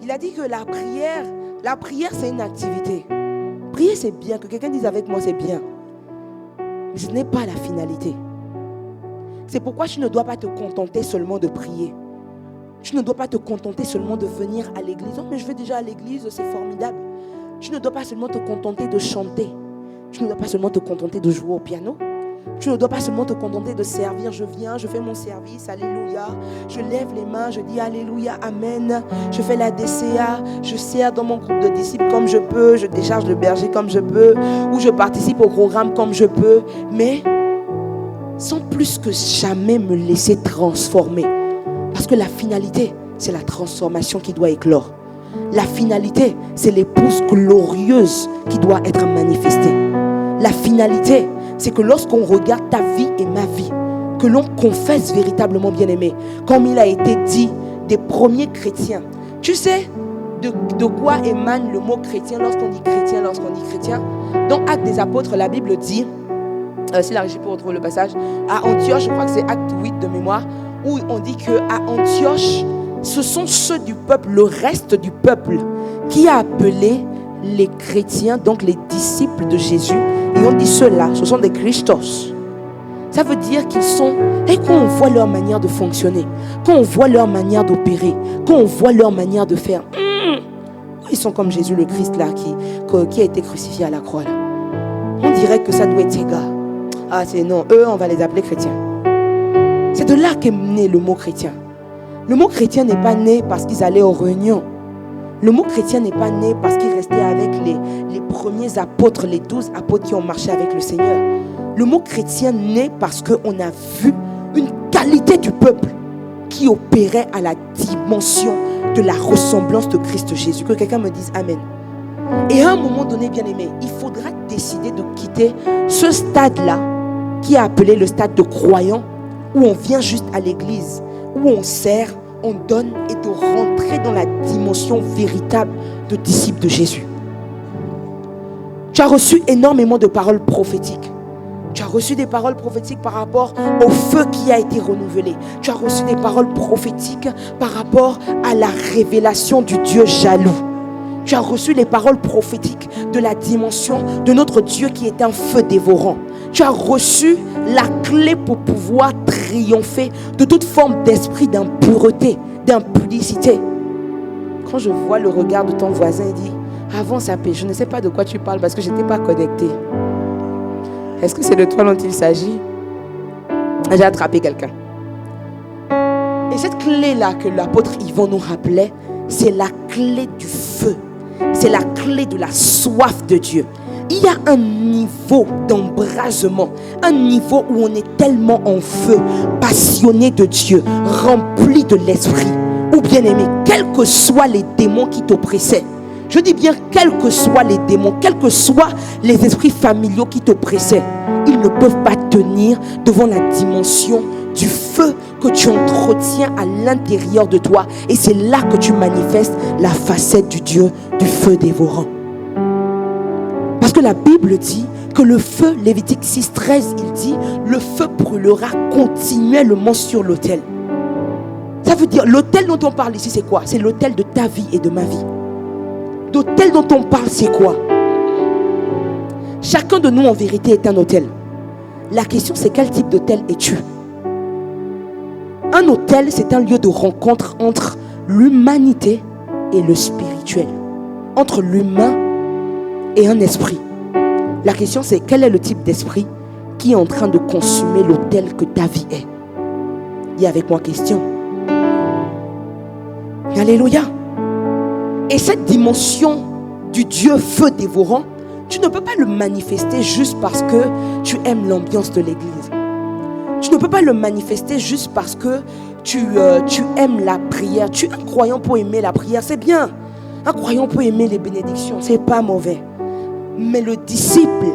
Il a dit que la prière c'est une activité. Prier c'est bien, que quelqu'un dise avec moi c'est bien. Mais ce n'est pas la finalité. C'est pourquoi tu ne dois pas te contenter seulement de prier. Tu ne dois pas te contenter seulement de venir à l'église. Oh, mais je vais déjà à l'église, c'est formidable. Tu ne dois pas seulement te contenter de chanter. Tu ne dois pas seulement te contenter de jouer au piano. Tu ne dois pas seulement te contenter de servir. Je viens, je fais mon service, alléluia. Je lève les mains, je dis alléluia, amen. Je fais la DCA, je sers dans mon groupe de disciples comme je peux. Je décharge le berger comme je peux. Ou je participe au programme comme je peux. Mais sans plus que jamais me laisser transformer. Parce que la finalité, c'est la transformation qui doit éclore. La finalité, c'est l'épouse glorieuse qui doit être manifestée. La finalité, c'est que lorsqu'on regarde ta vie et ma vie, que l'on confesse véritablement, bien-aimé, comme il a été dit des premiers chrétiens. Tu sais de quoi émane le mot chrétien lorsqu'on dit chrétien? Dans Actes des Apôtres, la Bible dit, si la régie peut retrouver le passage, à Antioche, je crois que c'est Acte 8 de mémoire, où on dit qu'à Antioche, ce sont ceux du peuple, le reste du peuple, qui a appelé les chrétiens, donc les disciples de Jésus. Et on dit ceux-là, ce sont des Christos. Ça veut dire qu'ils sont, et quand on voit leur manière de fonctionner, quand on voit leur manière d'opérer, quand on voit leur manière de faire, ils sont comme Jésus le Christ là, qui a été crucifié à la croix là. On dirait que ça doit être ces gars. Ah c'est non, eux on va les appeler chrétiens. C'est de là qu'est né le mot chrétien. Le mot chrétien n'est pas né parce qu'ils allaient aux réunions. Le mot chrétien n'est pas né parce qu'ils restaient avec les premiers apôtres, les 12 apôtres qui ont marché avec le Seigneur. Le mot chrétien naît parce qu'on a vu une qualité du peuple qui opérait à la dimension de la ressemblance de Christ Jésus. Que quelqu'un me dise amen. Et à un moment donné, bien aimé, il faudra décider de quitter ce stade-là qui est appelé le stade de croyant, où on vient juste à l'église, où on sert, on donne, et de rentrer dans la dimension véritable de disciple de Jésus. Tu as reçu énormément de paroles prophétiques. Tu as reçu des paroles prophétiques par rapport au feu qui a été renouvelé. Tu as reçu des paroles prophétiques par rapport à la révélation du Dieu jaloux. Tu as reçu les paroles prophétiques de la dimension de notre Dieu qui est un feu dévorant. Tu as reçu la clé pour pouvoir triompher de toute forme d'esprit d'impureté, d'impudicité. Quand je vois le regard de ton voisin, il dit « Avance à paix, je ne sais pas de quoi tu parles parce que je n'étais pas connecté. » Est-ce que c'est de toi dont il s'agit? J'ai attrapé quelqu'un. Et cette clé-là que l'apôtre Yvon nous rappelait, c'est la clé du feu. C'est la clé de la soif de Dieu. Il y a un niveau d'embrasement, un niveau où on est tellement en feu, passionné de Dieu, rempli de l'esprit. Ou bien aimé, quels que soient les démons qui t'oppressaient. Je dis bien, quels que soient les démons, quels que soient les esprits familiaux qui t'oppressaient, ils ne peuvent pas tenir devant la dimension du feu que tu entretiens à l'intérieur de toi. Et c'est là que tu manifestes la facette du Dieu du feu dévorant. Parce que la Bible dit que le feu, Lévitique 6:13, il dit, le feu brûlera continuellement sur l'autel. Ça veut dire, l'autel dont on parle ici, c'est quoi? C'est l'autel de ta vie et de ma vie. L'autel dont on parle, c'est quoi? Chacun de nous, en vérité, est un autel. La question, c'est quel type d'autel es-tu? Un autel, c'est un lieu de rencontre entre l'humanité et le spirituel. Entre l'humain et un esprit. La question, c'est quel est le type d'esprit qui est en train de consumer l'autel que ta vie est? Dis avec moi question. Alléluia. Et cette dimension du Dieu feu dévorant, tu ne peux pas le manifester juste parce que tu aimes l'ambiance de l'église. Tu ne peux pas le manifester juste parce que tu aimes la prière. Un croyant peut aimer la prière, c'est bien. Un croyant peut aimer les bénédictions, c'est pas mauvais. Mais le disciple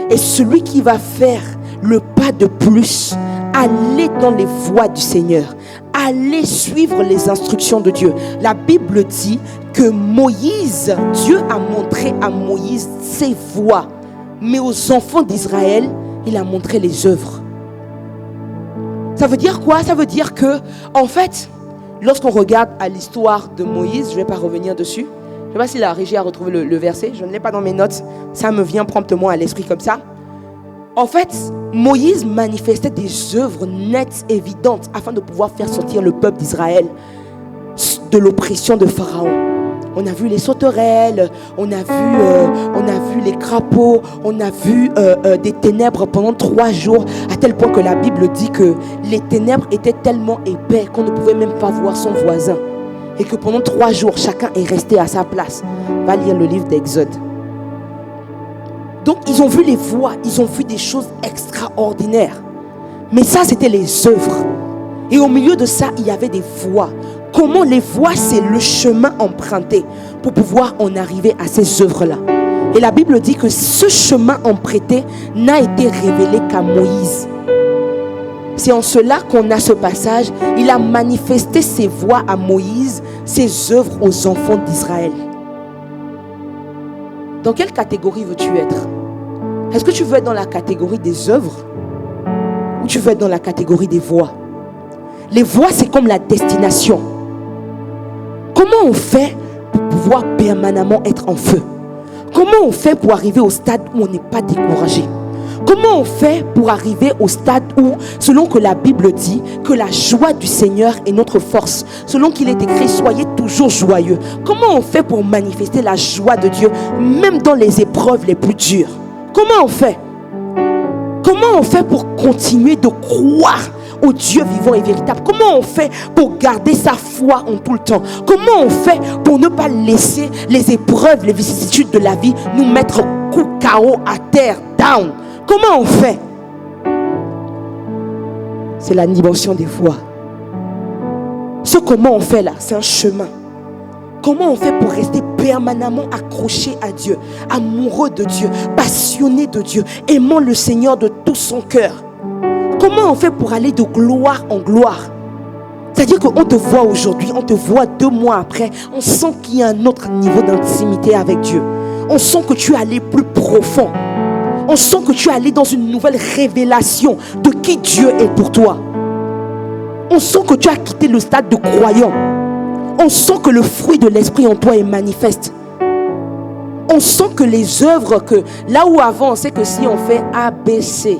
est celui qui va faire le pas de plus, aller dans les voies du Seigneur, aller suivre les instructions de Dieu. La Bible dit que Moïse, Dieu a montré à Moïse ses voies, mais aux enfants d'Israël, il a montré les œuvres. Ça veut dire quoi? Ça veut dire que, en fait, lorsqu'on regarde à l'histoire de Moïse, je ne vais pas revenir dessus. Je ne sais pas si la régie a retrouvé le verset. Je ne l'ai pas dans mes notes. Ça me vient promptement à l'esprit comme ça. En fait, Moïse manifestait des œuvres nettes, évidentes, afin de pouvoir faire sortir le peuple d'Israël de l'oppression de Pharaon. On a vu les sauterelles, on a vu les crapauds, on a vu des ténèbres pendant 3 jours, à tel point que la Bible dit que les ténèbres étaient tellement épais qu'on ne pouvait même pas voir son voisin. Et que pendant 3 jours, chacun est resté à sa place. Va lire le livre d'Exode. Donc, ils ont vu les voies, ils ont vu des choses extraordinaires. Mais ça, c'était les œuvres. Et au milieu de ça, il y avait des voies. Comment les voies, c'est le chemin emprunté pour pouvoir en arriver à ces œuvres-là. Et la Bible dit que ce chemin emprunté n'a été révélé qu'à Moïse. C'est en cela qu'on a ce passage. Il a manifesté ses voies à Moïse, ses œuvres aux enfants d'Israël. Dans quelle catégorie veux-tu être? Est-ce que tu veux être dans la catégorie des œuvres ou tu veux être dans la catégorie des voies? Les voies, c'est comme la destination. Comment on fait pour pouvoir permanemment être en feu? Comment on fait pour arriver au stade où on n'est pas découragé? Comment on fait pour arriver au stade où, selon que la Bible dit, que la joie du Seigneur est notre force, selon qu'il est écrit, soyez toujours joyeux. Comment on fait pour manifester la joie de Dieu, même dans les épreuves les plus dures? Comment on fait? Comment on fait pour continuer de croire au Dieu vivant et véritable? Comment on fait pour garder sa foi en tout le temps? Comment on fait pour ne pas laisser les épreuves, les vicissitudes de la vie nous mettre coup KO à terre, down? Comment on fait? C'est la dimension des voies. Ce comment on fait là, c'est un chemin. Comment on fait pour rester permanemment accroché à Dieu, amoureux de Dieu, passionné de Dieu, aimant le Seigneur de tout son cœur? Comment on fait pour aller de gloire en gloire? C'est-à-dire qu'on te voit aujourd'hui, on te voit 2 mois après, on sent qu'il y a un autre niveau d'intimité avec Dieu. On sent que tu es allé plus profond. On sent que tu es allé dans une nouvelle révélation de qui Dieu est pour toi. On sent que tu as quitté le stade de croyant. On sent que le fruit de l'esprit en toi est manifeste. On sent que les œuvres, que là où avant on sait que si on fait A, B, C,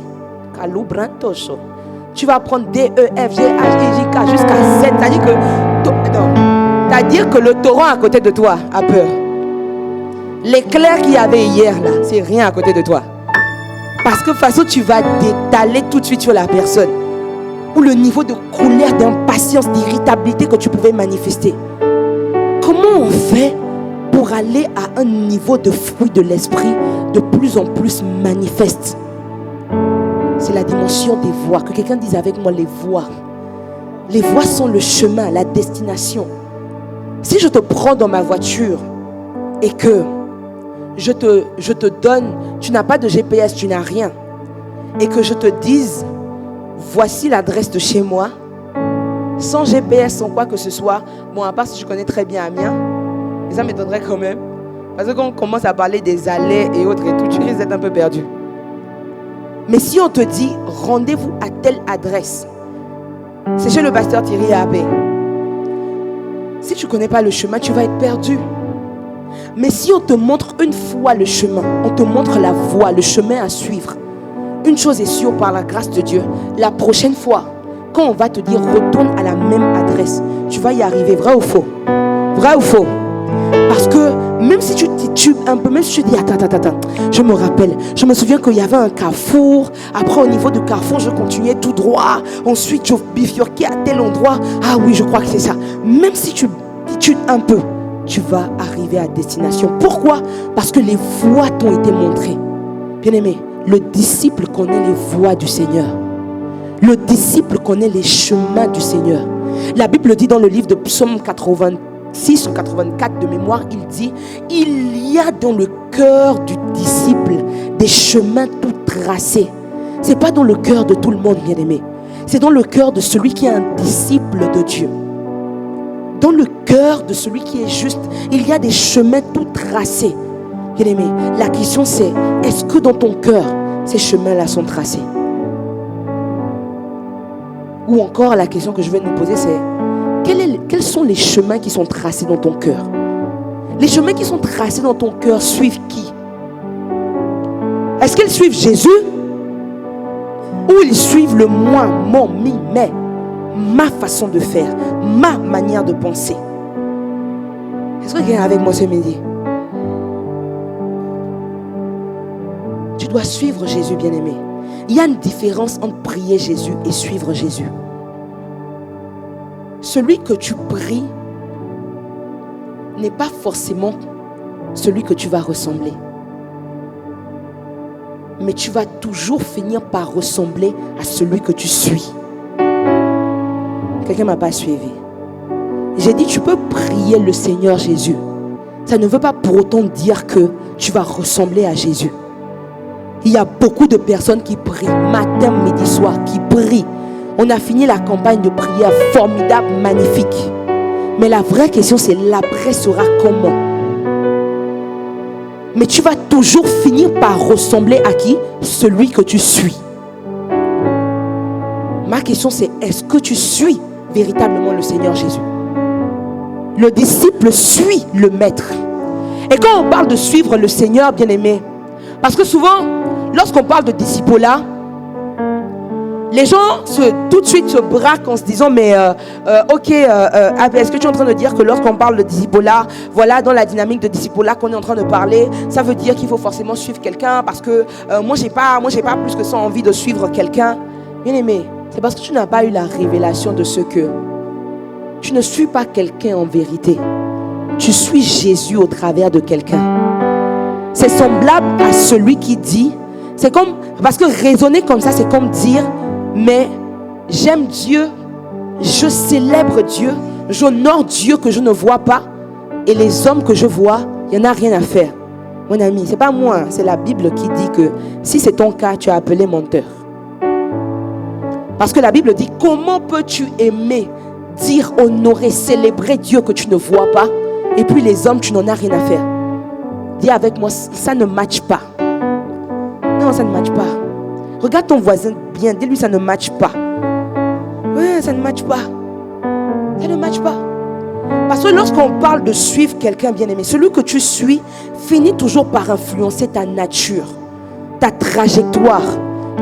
tu vas prendre D, E, F, G, H, I, J, K jusqu'à Z. C'est-à-dire que le torrent à côté de toi a peur. L'éclair qu'il y avait hier là, c'est rien à côté de toi. Parce que de toute façon tu vas t'étaler tout de suite sur la personne. Ou le niveau de colère, d'impatience, d'irritabilité que tu pouvais manifester. Comment on fait pour aller à un niveau de fruit de l'esprit de plus en plus manifeste? C'est la dimension des voies. Que quelqu'un dise avec moi les voies. Les voies sont le chemin, la destination. Si je te prends dans ma voiture et que je te donne, tu n'as pas de GPS, tu n'as rien, et que je te dise voici l'adresse de chez moi, sans GPS, sans quoi que ce soit, bon, à part si je connais très bien Amiens, mais ça m'étonnerait quand même, parce que quand on commence à parler des allées et autres et tout, tu risques d'être un peu perdu. Mais si on te dit rendez-vous à telle adresse, c'est chez le pasteur Thierry Abbé. Si tu ne connais pas le chemin, tu vas être perdu. Mais si on te montre une fois le chemin, on te montre la voie, le chemin à suivre, une chose est sûre par la grâce de Dieu, la prochaine fois, quand on va te dire retourne à la même adresse, tu vas y arriver, vrai ou faux? Vrai ou faux? Parce que même si tu titubes un peu, même si tu dis attends, je me rappelle, je me souviens qu'il y avait un carrefour, après au niveau du carrefour je continuais tout droit, ensuite je bifurquais à tel endroit, ah oui je crois que c'est ça. Même si tu titubes un peu, tu vas arriver à destination. Pourquoi? Parce que les voies t'ont été montrées. Bien-aimé, le disciple connaît les voies du Seigneur. Le disciple connaît les chemins du Seigneur. La Bible dit dans le livre de Psaume 86 ou 84 de mémoire, il dit, il y a dans le cœur du disciple des chemins tout tracés. Ce n'est pas dans le cœur de tout le monde, bien-aimé. C'est dans le cœur de celui qui est un disciple de Dieu. Dans le cœur de celui qui est juste, il y a des chemins tout tracés. Bien-aimé, la question c'est, est-ce que dans ton cœur, ces chemins-là sont tracés? Ou encore, la question que je vais nous poser c'est, quels sont les chemins qui sont tracés dans ton cœur? Les chemins qui sont tracés dans ton cœur suivent qui? Est-ce qu'ils suivent Jésus? Ou ils suivent le moi, mon, mi, mais, ma façon de faire, ma manière de penser? Est-ce que quelqu'un est avec moi ce midi? Tu dois suivre Jésus, bien-aimé. Il y a une différence entre prier Jésus et suivre Jésus. Celui que tu pries n'est pas forcément celui que tu vas ressembler. Mais tu vas toujours finir par ressembler à celui que tu suis. Quelqu'un ne m'a pas suivi. J'ai dit, tu peux prier le Seigneur Jésus. Ça ne veut pas pour autant dire que tu vas ressembler à Jésus. Il y a beaucoup de personnes qui prient, matin, midi, soir, qui prient. On a fini la campagne de prière formidable, magnifique. Mais la vraie question, c'est l'après sera comment? Mais tu vas toujours finir par ressembler à qui? Celui que tu suis. Ma question, c'est est-ce que tu suis véritablement le Seigneur Jésus? Le disciple suit le maître. Et quand on parle de suivre le Seigneur, bien-aimé, parce que souvent, lorsqu'on parle de disciple-là, les gens tout de suite se braquent en se disant mais est-ce que tu es en train de dire que lorsqu'on parle de disciple-là, voilà, dans la dynamique de disciple-là qu'on est en train de parler, ça veut dire qu'il faut forcément suivre quelqu'un parce que moi j'ai pas plus que ça envie de suivre quelqu'un. Bien aimé, c'est parce que tu n'as pas eu la révélation de ce que tu ne suis pas quelqu'un en vérité. Tu suis Jésus au travers de quelqu'un. C'est semblable à celui qui dit, c'est comme, parce que raisonner comme ça, c'est comme dire, mais j'aime Dieu, je célèbre Dieu, j'honore Dieu que je ne vois pas, et les hommes que je vois, il n'y en a rien à faire. Mon ami, c'est pas moi, c'est la Bible qui dit que si c'est ton cas, tu es appelé menteur. Parce que la Bible dit, comment peux-tu aimer, dire, honorer, célébrer Dieu que tu ne vois pas, et puis les hommes, tu n'en as rien à faire? Dis avec moi, ça ne matche pas. Non, ça ne matche pas. Regarde ton voisin bien, dis-lui ça ne matche pas. Ouais, ça ne matche pas. Ça ne matche pas. Parce que lorsqu'on parle de suivre quelqu'un bien-aimé, celui que tu suis finit toujours par influencer ta nature, ta trajectoire,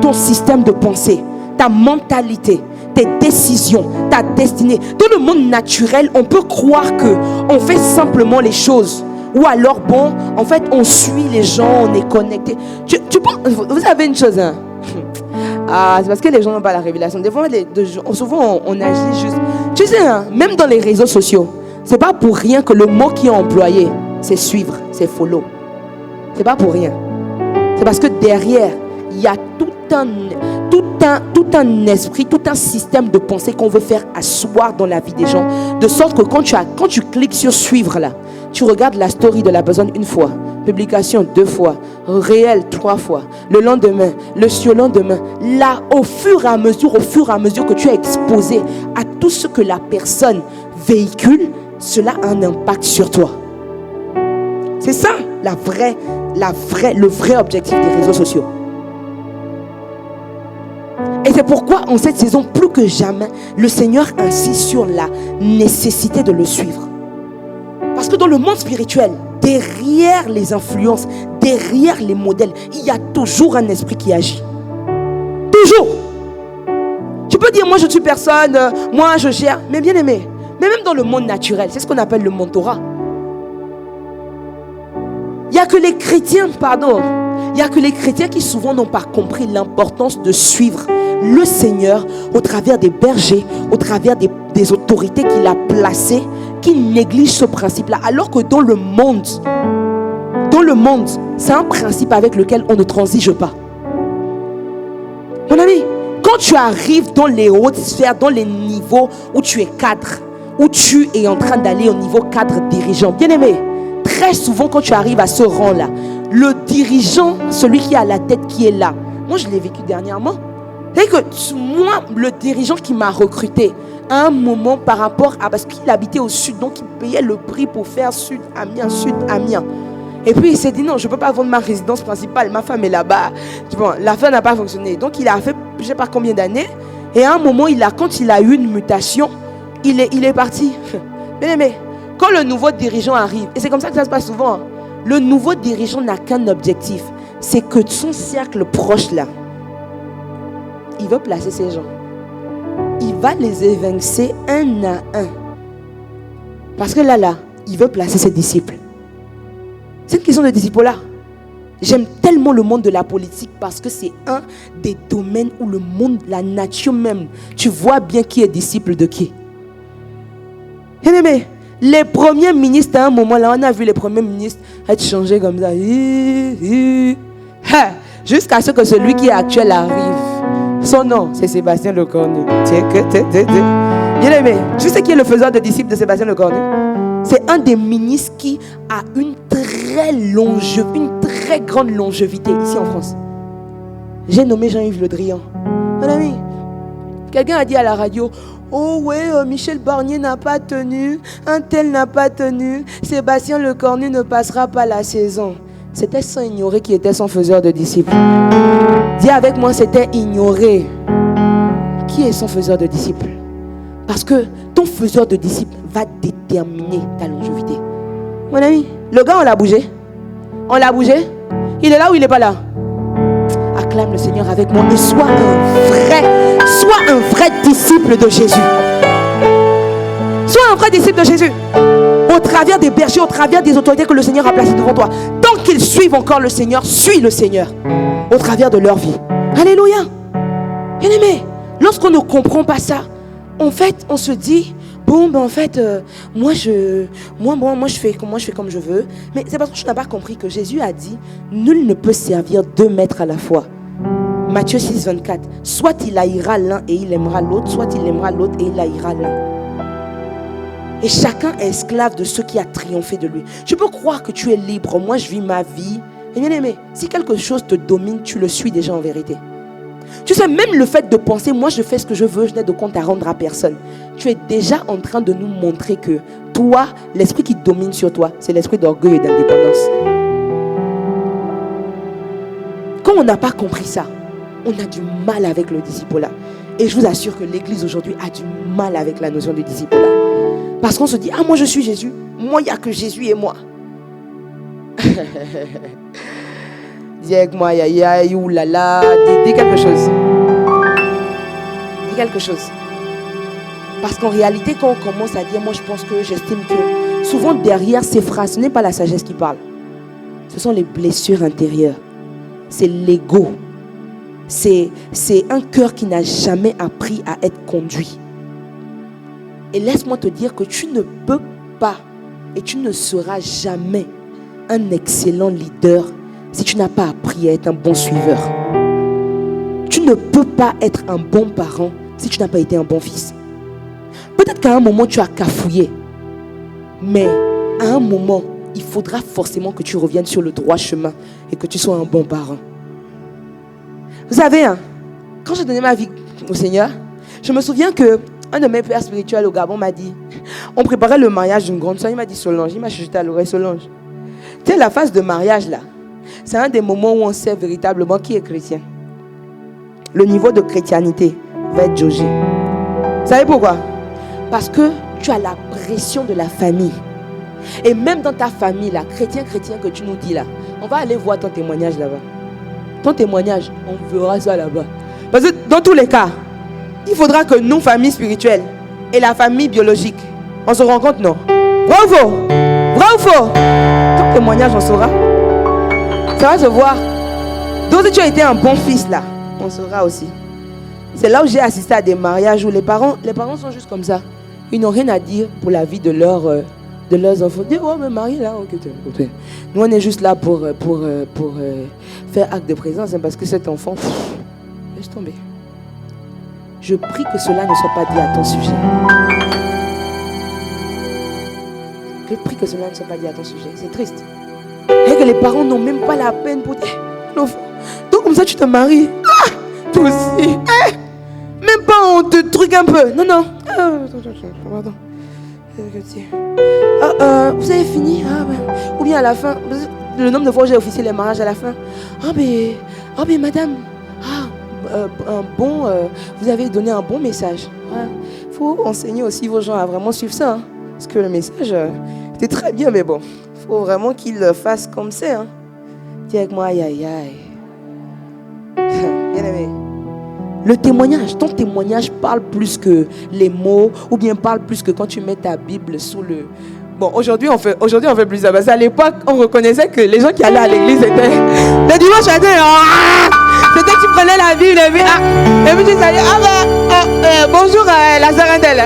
ton système de pensée, ta mentalité, tes décisions, ta destinée. Dans le monde naturel, on peut croire qu'on fait simplement les choses. Ou alors, bon, en fait, on suit les gens, on est connecté. Vous savez une chose, hein? Ah, c'est parce que les gens n'ont pas la révélation. Des fois, souvent, on agit juste. Tu sais, hein, même dans les réseaux sociaux, c'est pas pour rien que le mot qui est employé, c'est suivre, c'est follow. C'est pas pour rien. C'est parce que derrière, il y a tout un esprit, tout un système de pensée qu'on veut faire asseoir dans la vie des gens. De sorte que quand tu cliques sur suivre là, tu regardes la story de la personne une fois, publication 2 fois, réel 3 fois, le lendemain, le surlendemain. Là, au fur et à mesure que tu es exposé à tout ce que la personne véhicule, cela a un impact sur toi. C'est ça le vrai objectif des réseaux sociaux. Et c'est pourquoi en cette saison, plus que jamais, le Seigneur insiste sur la nécessité de le suivre. Parce que dans le monde spirituel, derrière les influences, derrière les modèles, il y a toujours un esprit qui agit. Toujours. Tu peux dire, moi je suis personne, moi je gère. Mais bien aimé, mais même dans le monde naturel, c'est ce qu'on appelle le mentorat. Il n'y a que les chrétiens, qui souvent n'ont pas compris l'importance de suivre le Seigneur au travers des bergers, au travers des autorités qu'il a placées, qui négligent ce principe-là. Alors que dans le monde, c'est un principe avec lequel on ne transige pas. Mon ami, quand tu arrives dans les hautes sphères, dans les niveaux où tu es cadre, où tu es en train d'aller au niveau cadre dirigeant, bien aimé, très souvent quand tu arrives à ce rang-là, le dirigeant, celui qui a la tête qui est là, moi je l'ai vécu dernièrement. C'est que moi, le dirigeant qui m'a recruté, à un moment par rapport à, parce qu'il habitait au sud, donc il payait le prix pour faire sud Amiens. Et puis il s'est dit non, je ne peux pas vendre ma résidence principale, ma femme est là-bas. Bon, l'affaire n'a pas fonctionné. Donc il a fait je ne sais pas combien d'années. Et à un moment, quand il a eu une mutation, il est parti. Bien aimé, quand le nouveau dirigeant arrive, et c'est comme ça que ça se passe souvent, hein, le nouveau dirigeant n'a qu'un objectif, c'est que son cercle proche là, il veut placer ces gens. Il va les évincer un à un. Parce que là, il veut placer ses disciples. C'est une question de disciples-là. J'aime tellement le monde de la politique parce que c'est un des domaines où le monde, la nature même, tu vois bien qui est disciple de qui. Bien-aimé, les premiers ministres, à un moment là, on a vu les premiers ministres être changés comme ça. Jusqu'à ce que celui qui est actuel arrive. Son nom, c'est Sébastien Lecornu. Bien-aimé, tu sais qui est le faiseur de disciples de Sébastien Lecornu? C'est un des ministres qui a une très grande longévité ici en France. J'ai nommé Jean-Yves Le Drian. Mon ami, quelqu'un a dit à la radio, oh ouais, Michel Barnier n'a pas tenu, un tel n'a pas tenu, Sébastien Lecornu ne passera pas la saison. C'était sans ignorer qui était son faiseur de disciples. Dis avec moi, c'était ignorer qui est son faiseur de disciples. Parce que ton faiseur de disciples va déterminer ta longévité. Mon ami, le gars, on l'a bougé. Il est là ou il n'est pas là? Acclame le Seigneur avec moi et sois un vrai disciple de Jésus. Sois un vrai disciple de Jésus. Au travers des bergers, au travers des autorités que le Seigneur a placées devant toi. Tant qu'ils suivent encore le Seigneur, suis le Seigneur. Au travers de leur vie. Alléluia. Bien aimé, lorsqu'on ne comprend pas ça, en fait, on se dit, bon, ben en fait, moi je fais comme je veux. Mais c'est parce que je n'ai pas compris que Jésus a dit, nul ne peut servir 2 maîtres à la fois. Matthieu 6, 24. Soit il haïra l'un et il aimera l'autre, soit il aimera l'autre et il haïra l'un. Et chacun est esclave de ce qui a triomphé de lui. Tu peux croire que tu es libre. Moi, je vis ma vie. Et bien aimé, si quelque chose te domine, tu le suis déjà en vérité. Tu sais, même le fait de penser, moi, je fais ce que je veux, je n'ai de compte à rendre à personne. Tu es déjà en train de nous montrer que toi, l'esprit qui domine sur toi, c'est l'esprit d'orgueil et d'indépendance. quand on n'a pas compris ça, on a du mal avec le disciple-là. Et je vous assure que l'église aujourd'hui a du mal avec la notion de disciple-là. Parce qu'on se dit, ah moi je suis Jésus, moi il n'y a que Jésus et moi. Dis avec moi, oulala, dis quelque chose. Dis quelque chose. Parce qu'en réalité, quand on commence à dire, moi je pense que, j'estime que, souvent derrière ces phrases, ce n'est pas la sagesse qui parle. Ce sont les blessures intérieures. C'est l'ego. C'est un cœur qui n'a jamais appris à être conduit. Et laisse-moi te dire que tu ne peux pas et tu ne seras jamais un excellent leader si tu n'as pas appris à être un bon suiveur. Tu ne peux pas être un bon parent si tu n'as pas été un bon fils. Peut-être qu'à un moment tu as cafouillé, mais à un moment il faudra forcément que tu reviennes sur le droit chemin et que tu sois un bon parent. Vous savez, quand j'ai donné ma vie au Seigneur, je me souviens que un de mes pères spirituels au Gabon m'a dit, on préparait le mariage d'une grande soeur. Il m'a dit Solange, il m'a chuchoté à l'oreille, Solange. Tu sais, la phase de mariage là, c'est un des moments où on sait véritablement qui est chrétien. Le niveau de chrétienté va être jaugé. Vous savez pourquoi? Parce que tu as la pression de la famille. Et même dans ta famille là, chrétien que tu nous dis là, on va aller voir ton témoignage là-bas. Ton témoignage, on verra ça là-bas. Parce que dans tous les cas, il faudra que nous, famille spirituelle et la famille biologique, on se rencontre, non? Vrai ou faux? Vrai ou faux? Ton témoignage, on saura. Ça va se voir. Donc si tu as été un bon fils là, on saura aussi. C'est là où j'ai assisté à des mariages où les parents sont juste comme ça. Ils n'ont rien à dire pour la vie de leurs enfants. Ils disent, oh mais Marie là, ok. Nous on est juste là pour faire acte de présence, parce que cet enfant, laisse tomber. Je prie que cela ne soit pas dit à ton sujet. Je prie que cela ne soit pas dit à ton sujet. C'est triste. Et que les parents n'ont même pas la peine pour dire, l'enfant, donc comme ça tu te maries. Ah, toi aussi. Même pas on te truc un peu. Non. Pardon. Vous avez fini? Ou bien à la fin, le nombre de fois où j'ai officié les mariages à la fin. Mais madame, vous avez donné un bon message. Il faut enseigner aussi vos gens à vraiment suivre ça. Parce que le message était très bien, mais bon, il faut vraiment qu'ils le fassent comme c'est. Dis avec moi, aïe. Bien aimé. Le témoignage, ton témoignage parle plus que les mots, ou bien parle plus que quand tu mets ta Bible sous le... Bon, aujourd'hui on fait plus ça. Parce qu'à l'époque, on reconnaissait que les gens qui allaient à l'église étaient... Le dimanche matin, c'était que tu prenais la Bible et puis tu disais, bonjour la sœur Andel.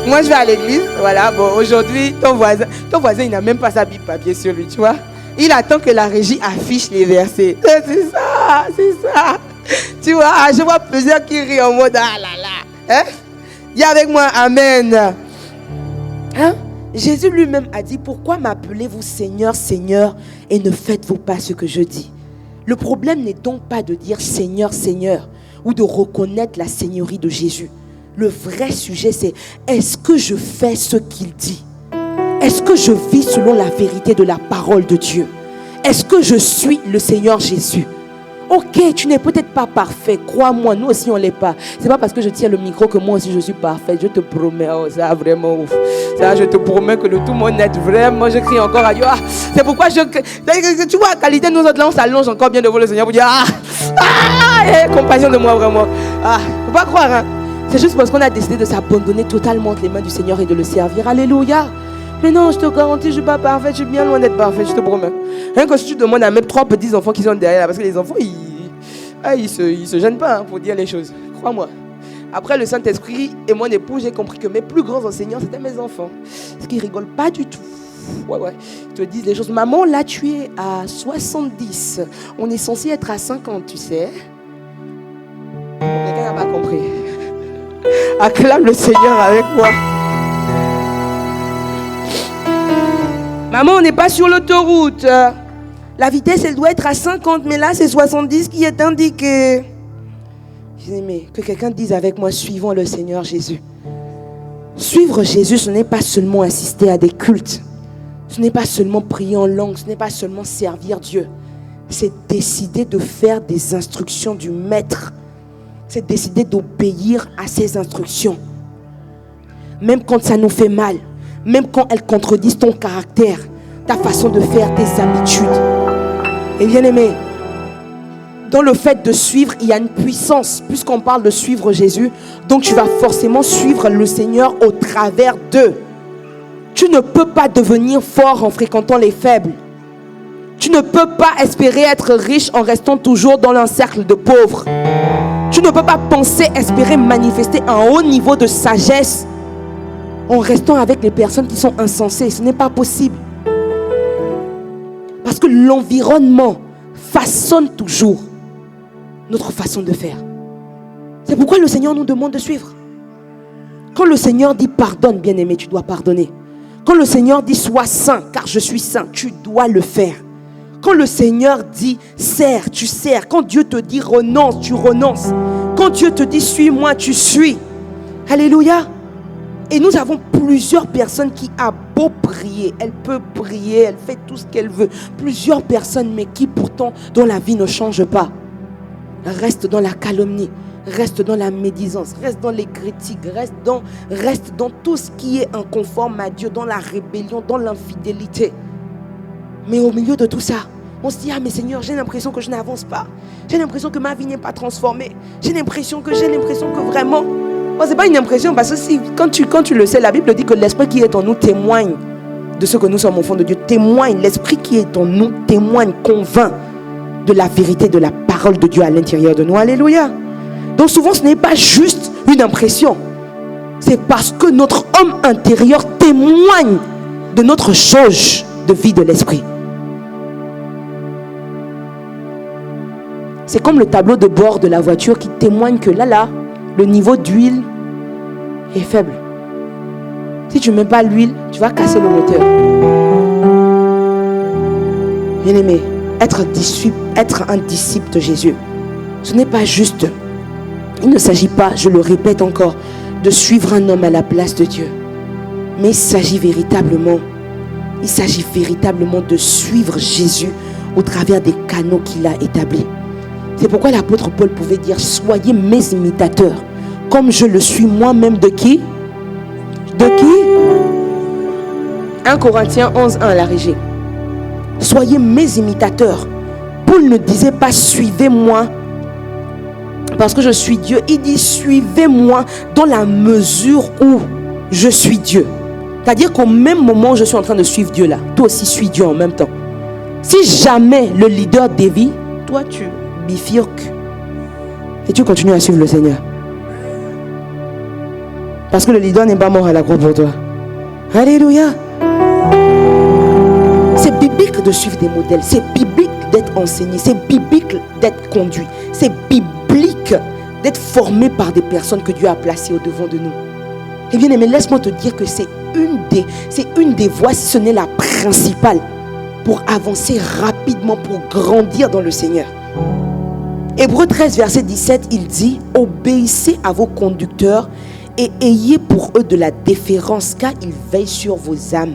Moi je vais à l'église, voilà. Bon, aujourd'hui, ton voisin, il n'a même pas sa Bible papier sur lui, tu vois. Il attend que la régie affiche les versets. C'est ça. Tu vois, je vois plusieurs qui rient en mode, ah là là. Dis avec moi, amen. Jésus lui-même a dit, pourquoi m'appelez-vous Seigneur, Seigneur, et ne faites-vous pas ce que je dis? Le problème n'est donc pas de dire Seigneur, Seigneur, ou de reconnaître la seigneurie de Jésus. Le vrai sujet, c'est, est-ce que je fais ce qu'il dit? Est-ce que je vis selon la vérité de la parole de Dieu? Est-ce que je suis le Seigneur Jésus? Ok, tu n'es peut-être pas parfait. Crois-moi, nous aussi on ne l'est pas. C'est pas parce que je tiens le micro que moi aussi je suis parfaite. Je te promets, ça vraiment ouf. Ça, je te promets que de tout mon être, vraiment, je crie encore à Dieu. C'est pourquoi tu vois, à qualité, nous autres là, on s'allonge encore bien devant le Seigneur pour dire, compassion de moi vraiment. Faut pas croire, C'est juste parce qu'on a décidé de s'abandonner totalement entre les mains du Seigneur et de le servir. Alléluia. Mais non, je te garantis, je ne suis pas parfaite, je suis bien loin d'être parfaite, je te promets. Rien que si tu demandes à mes 3 petits enfants qui sont derrière, parce que les enfants, ils se gênent pas pour dire les choses. Crois-moi. Après le Saint-Esprit et mon époux, j'ai compris que mes plus grands enseignants, c'était mes enfants. Parce qu'ils ne rigolent pas du tout. Ouais. Ils te disent les choses. Maman, là, tu es à 70. On est censé être à 50, tu sais. Quelqu'un n'a pas compris. Acclame le Seigneur avec moi. Maman, on n'est pas sur l'autoroute. La vitesse, elle doit être à 50, mais là, c'est 70 qui est indiqué. Je dis, mais que quelqu'un dise avec moi, suivons le Seigneur Jésus. Suivre Jésus, ce n'est pas seulement assister à des cultes. Ce n'est pas seulement prier en langue. Ce n'est pas seulement servir Dieu. c'est décider de faire des instructions du maître. C'est décider d'obéir à ses instructions. Même quand ça nous fait mal, même quand elles contredisent ton caractère, ta façon de faire, tes habitudes. Et bien aimé, dans le fait de suivre, il y a une puissance. Puisqu'on parle de suivre Jésus, donc tu vas forcément suivre le Seigneur au travers d'eux. Tu ne peux pas devenir fort en fréquentant les faibles. Tu ne peux pas espérer être riche en restant toujours dans un cercle de pauvres. Tu ne peux pas penser, espérer manifester un haut niveau de sagesse en restant avec les personnes qui sont insensées. Ce n'est pas possible. Parce que l'environnement façonne toujours notre façon de faire. C'est pourquoi le Seigneur nous demande de suivre. Quand le Seigneur dit pardonne, bien-aimé, tu dois pardonner. Quand le Seigneur dit sois saint, car je suis saint, tu dois le faire. Quand le Seigneur dit sers, tu sers. Quand Dieu te dit renonce, tu renonces. Quand Dieu te dit suis-moi, tu suis. Alléluia. Et nous avons plusieurs personnes qui a beau prier, elle peut prier, elle fait tout ce qu'elle veut. Plusieurs personnes, mais qui pourtant, dont la vie ne change pas. Reste dans la calomnie, reste dans la médisance, reste dans les critiques, reste dans tout ce qui est inconforme à Dieu, dans la rébellion, dans l'infidélité. Mais au milieu de tout ça, on se dit, ah mais Seigneur, j'ai l'impression que je n'avance pas. J'ai l'impression que ma vie n'est pas transformée. J'ai l'impression que vraiment... Bon, c'est pas une impression, parce que quand tu le sais, la Bible dit que l'esprit qui est en nous témoigne de ce que nous sommes au fond de Dieu. Témoigne, l'esprit qui est en nous témoigne, convainc de la vérité de la parole de Dieu à l'intérieur de nous. Alléluia. Donc souvent, ce n'est pas juste une impression. C'est parce que notre homme intérieur témoigne de notre jauge de vie de l'esprit. C'est comme le tableau de bord de la voiture qui témoigne que là, le niveau d'huile est faible. Si tu ne mets pas l'huile, tu vas casser le moteur. Bien-aimé, être un disciple de Jésus, ce n'est pas juste. Il ne s'agit pas, je le répète encore, de suivre un homme à la place de Dieu. Mais il s'agit véritablement de suivre Jésus au travers des canaux qu'il a établis. C'est pourquoi l'apôtre Paul pouvait dire, soyez mes imitateurs, comme je le suis moi-même de qui? De qui? 1 Corinthiens 11, 1 à la régie. Soyez mes imitateurs. Paul ne disait pas suivez-moi parce que je suis Dieu. Il dit suivez-moi dans la mesure où je suis Dieu. C'est-à-dire qu'au même moment où je suis en train de suivre Dieu là, toi aussi suis Dieu en même temps. Si jamais le leader dévie, toi tu bifurques et tu continues à suivre le Seigneur. Parce que le leader n'est pas mort à la croix pour toi. Alléluia. C'est biblique de suivre des modèles. C'est biblique d'être enseigné. C'est biblique d'être conduit. C'est biblique d'être formé par des personnes que Dieu a placées au-devant de nous. Et bien aimé, laisse-moi te dire que c'est une des voies, si ce n'est la principale, pour avancer rapidement, pour grandir dans le Seigneur. Hébreux 13, verset 17, il dit « Obéissez à vos conducteurs et ayez pour eux de la déférence, car ils veillent sur vos âmes. »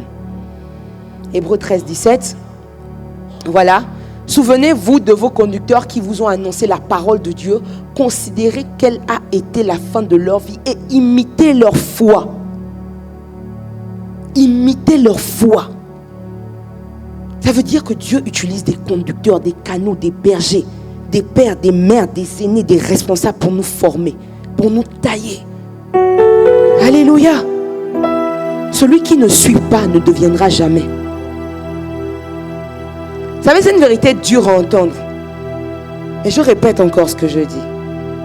Hébreux 13, 17. Voilà. Souvenez-vous de vos conducteurs qui vous ont annoncé la parole de Dieu. Considérez quelle a été la fin de leur vie et imitez leur foi. Imitez leur foi. Ça veut dire que Dieu utilise des conducteurs, des canaux, des bergers, des pères, des mères, des aînés, des responsables pour nous former, pour nous tailler. Alléluia. Celui qui ne suit pas ne deviendra jamais. Vous savez, c'est une vérité dure à entendre. Et je répète encore ce que je dis.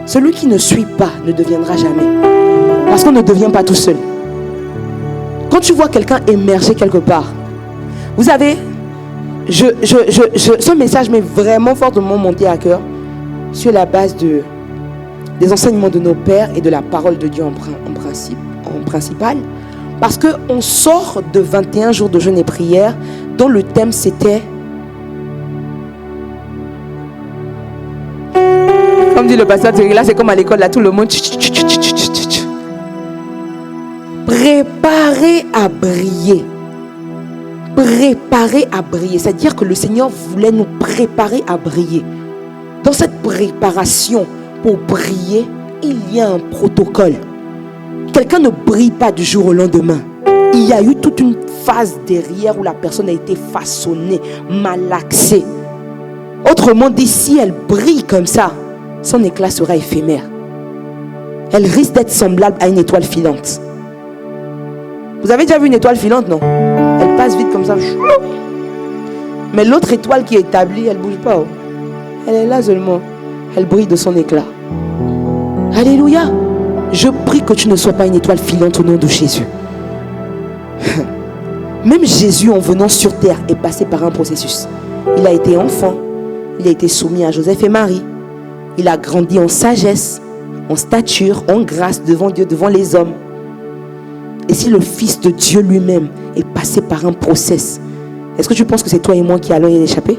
Celui qui ne suit pas ne deviendra jamais. Parce qu'on ne devient pas tout seul. Quand tu vois quelqu'un émerger quelque part, vous savez, ce message m'est vraiment fortement monté à cœur sur la base des enseignements de nos pères et de la parole de Dieu en principal. Parce qu'on sort de 21 jours de jeûne et prière dont le thème c'était, comme dit le pasteur Thierry, là c'est comme à l'école, là tout le monde préparé à briller. préparés à briller. C'est-à-dire que le Seigneur voulait nous préparer à briller. Dans cette préparation pour briller, il y a un protocole. Quelqu'un ne brille pas du jour au lendemain. Il y a eu toute une phase derrière où la personne a été façonnée, malaxée. Autrement dit, si elle brille comme ça, son éclat sera éphémère. Elle risque d'être semblable à une étoile filante. Vous avez déjà vu une étoile filante, non? Elle passe vite comme ça. Mais l'autre étoile qui est établie, elle ne bouge pas. Elle est là seulement. Elle brille de son éclat. Alléluia. Je prie que tu ne sois pas une étoile filante au nom de Jésus. Même Jésus, en venant sur terre, est passé par un processus. Il a été enfant. Il a été soumis à Joseph et Marie. Il a grandi en sagesse, en stature, en grâce devant Dieu, devant les hommes. Et si le Fils de Dieu lui-même est passé par un process, est-ce que tu penses que c'est toi et moi qui allons y échapper?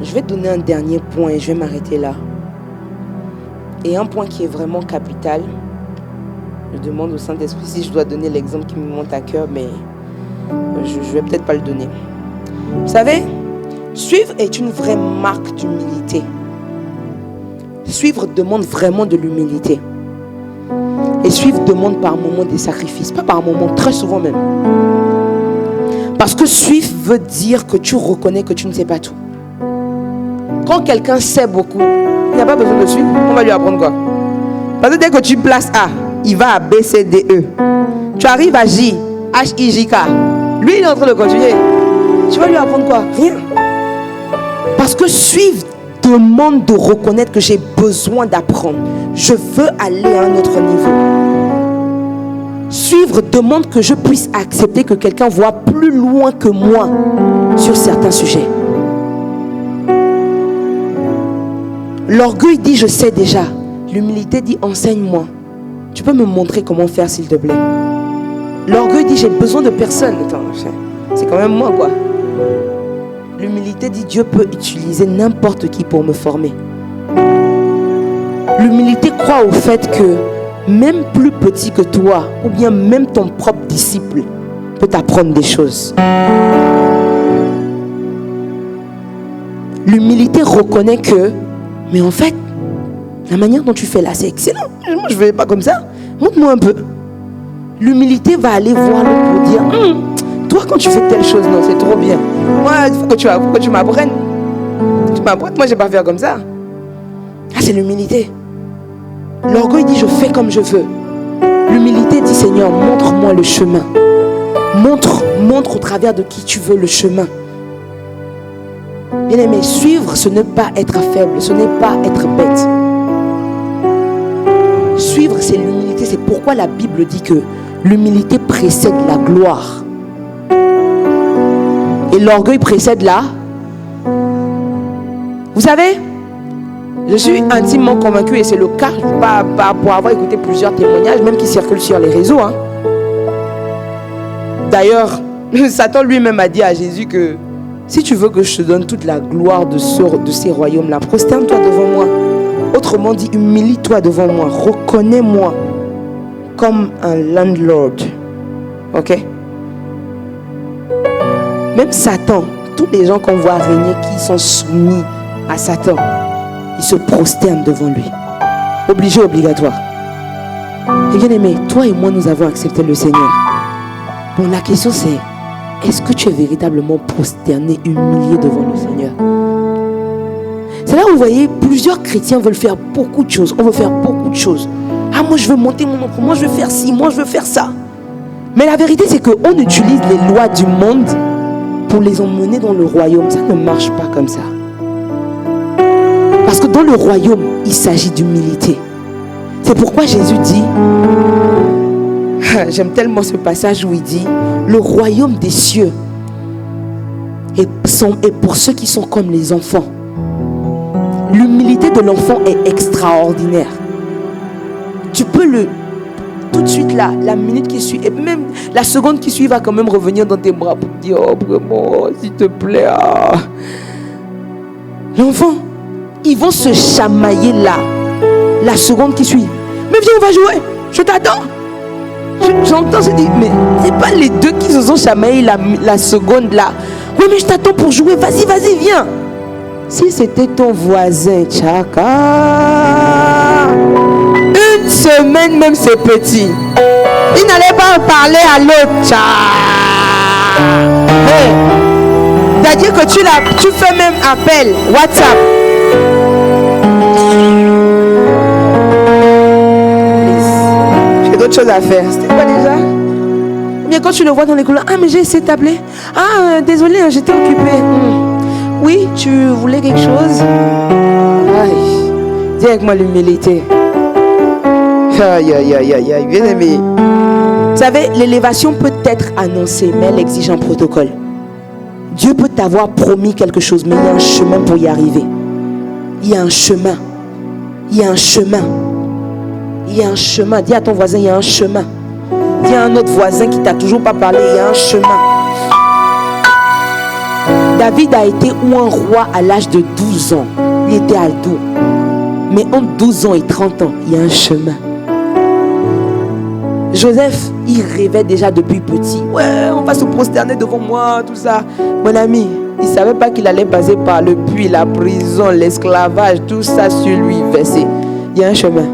Je vais te donner un dernier point et je vais m'arrêter là. Et un point qui est vraiment capital. Je demande au Saint-Esprit si je dois donner l'exemple qui me monte à cœur, mais je ne vais peut-être pas le donner. Vous savez, suivre est une vraie marque d'humilité. Suivre demande vraiment de l'humilité. Et suivre demande par moment des sacrifices, pas par moment, très souvent même. Parce que suivre veut dire que tu reconnais que tu ne sais pas tout. Quand quelqu'un sait beaucoup, il n'y a pas besoin de suivre. On va lui apprendre quoi? Parce que dès que tu places A, il va à B, C, D, E. Tu arrives à J, H, I, J, K. Lui, il est en train de continuer. Tu vas lui apprendre quoi? Rien. Parce que suivre demande de reconnaître que j'ai besoin d'apprendre. Je veux aller à un autre niveau. Suivre demande que je puisse accepter que quelqu'un voit plus loin que moi sur certains sujets. L'orgueil dit je sais déjà. L'humilité dit enseigne-moi. Tu peux me montrer comment faire s'il te plaît. L'orgueil dit j'ai besoin de personne. Attends, c'est quand même moi quoi. L'humilité dit Dieu peut utiliser n'importe qui pour me former. L'humilité croit au fait que même plus petit que toi, ou bien même ton propre disciple peut t'apprendre des choses. L'humilité reconnaît que, mais en fait, la manière dont tu fais là, c'est excellent. Moi, je ne fais pas comme ça. Montre-moi un peu. L'humilité va aller voir l'autre pour dire, toi, quand tu fais telle chose, non, c'est trop bien. Moi, il faut que tu m'apprennes. Tu m'apprennes, moi, je ne vais pas faire comme ça. Ah, c'est l'humilité. L'orgueil dit, je fais comme je veux. L'humilité dit, Seigneur, montre-moi le chemin. Montre au travers de qui tu veux le chemin. Bien aimé, suivre, ce n'est pas être faible, ce n'est pas être bête. Suivre, c'est l'humilité. C'est pourquoi la Bible dit que l'humilité précède la gloire. Et l'orgueil précède la... Vous savez, je suis intimement convaincu, et c'est le cas pour avoir écouté plusieurs témoignages, même qui circulent sur les réseaux. D'ailleurs, Satan lui-même a dit à Jésus que si tu veux que je te donne toute la gloire de ces royaumes-là, prosterne-toi devant moi. Autrement dit, humilie-toi devant moi. Reconnais-moi comme un landlord. Ok? Même Satan, tous les gens qu'on voit régner qui sont soumis à Satan, ils se prosternent devant lui. Obligé, obligatoire. Et bien aimé, toi et moi, nous avons accepté le Seigneur. Bon, la question c'est, est-ce que tu es véritablement prosterné, humilié devant le Seigneur? C'est là où vous voyez, plusieurs chrétiens veulent faire beaucoup de choses. On veut faire beaucoup de choses. Ah, moi je veux monter mon enfant, moi je veux faire ci, moi je veux faire ça. Mais la vérité c'est qu'on utilise les lois du monde pour les emmener dans le royaume. Ça ne marche pas comme ça. Parce que dans le royaume, il s'agit d'humilité. C'est pourquoi Jésus dit, j'aime tellement ce passage où il dit, le royaume des cieux est pour ceux qui sont comme les enfants. L'humilité de l'enfant est extraordinaire. Tu peux tout de suite là, la minute qui suit, et même la seconde qui suit va quand même revenir dans tes bras pour dire, oh vraiment, s'il te plaît. Ah. L'enfant, ils vont se chamailler là, la seconde qui suit. Mais viens, on va jouer. Je t'attends. J'entends, je dis, mais c'est pas les deux qui se sont chamaillés la seconde là. Oui, mais je t'attends pour jouer. Vas-y, vas-y, viens. Si c'était ton voisin, Tchaka, une semaine même c'est petit. Il n'allait pas parler à l'autre. Hey. C'est-à-dire que tu fais même appel, WhatsApp. J'ai d'autres choses à faire. C'était quoi déjà? Mais quand tu le vois dans les couloirs, ah mais j'ai essayé de t'appeler. Ah désolé, j'étais occupée. Oui, tu voulais quelque chose? Aïe. Dis avec moi l'humilité. Aïe, aïe, aïe, aïe, aïe. Bien aimé. Vous savez, l'élévation peut être annoncée, mais elle exige un protocole. Dieu peut t'avoir promis quelque chose, mais il y a un chemin pour y arriver. Il y a un chemin. Il y a un chemin. Il y a un chemin. Dis à ton voisin, il y a un chemin. Dis à un autre voisin qui t'a toujours pas parlé, il y a un chemin. David a été un roi à l'âge de 12 ans. Il était ado. Mais entre 12 ans et 30 ans, il y a un chemin. Joseph, il rêvait déjà depuis petit. Ouais, on va se prosterner devant moi, tout ça. Mon ami, il ne savait pas qu'il allait passer par le puits, la prison, l'esclavage, tout ça sur lui versé. Il y a un chemin.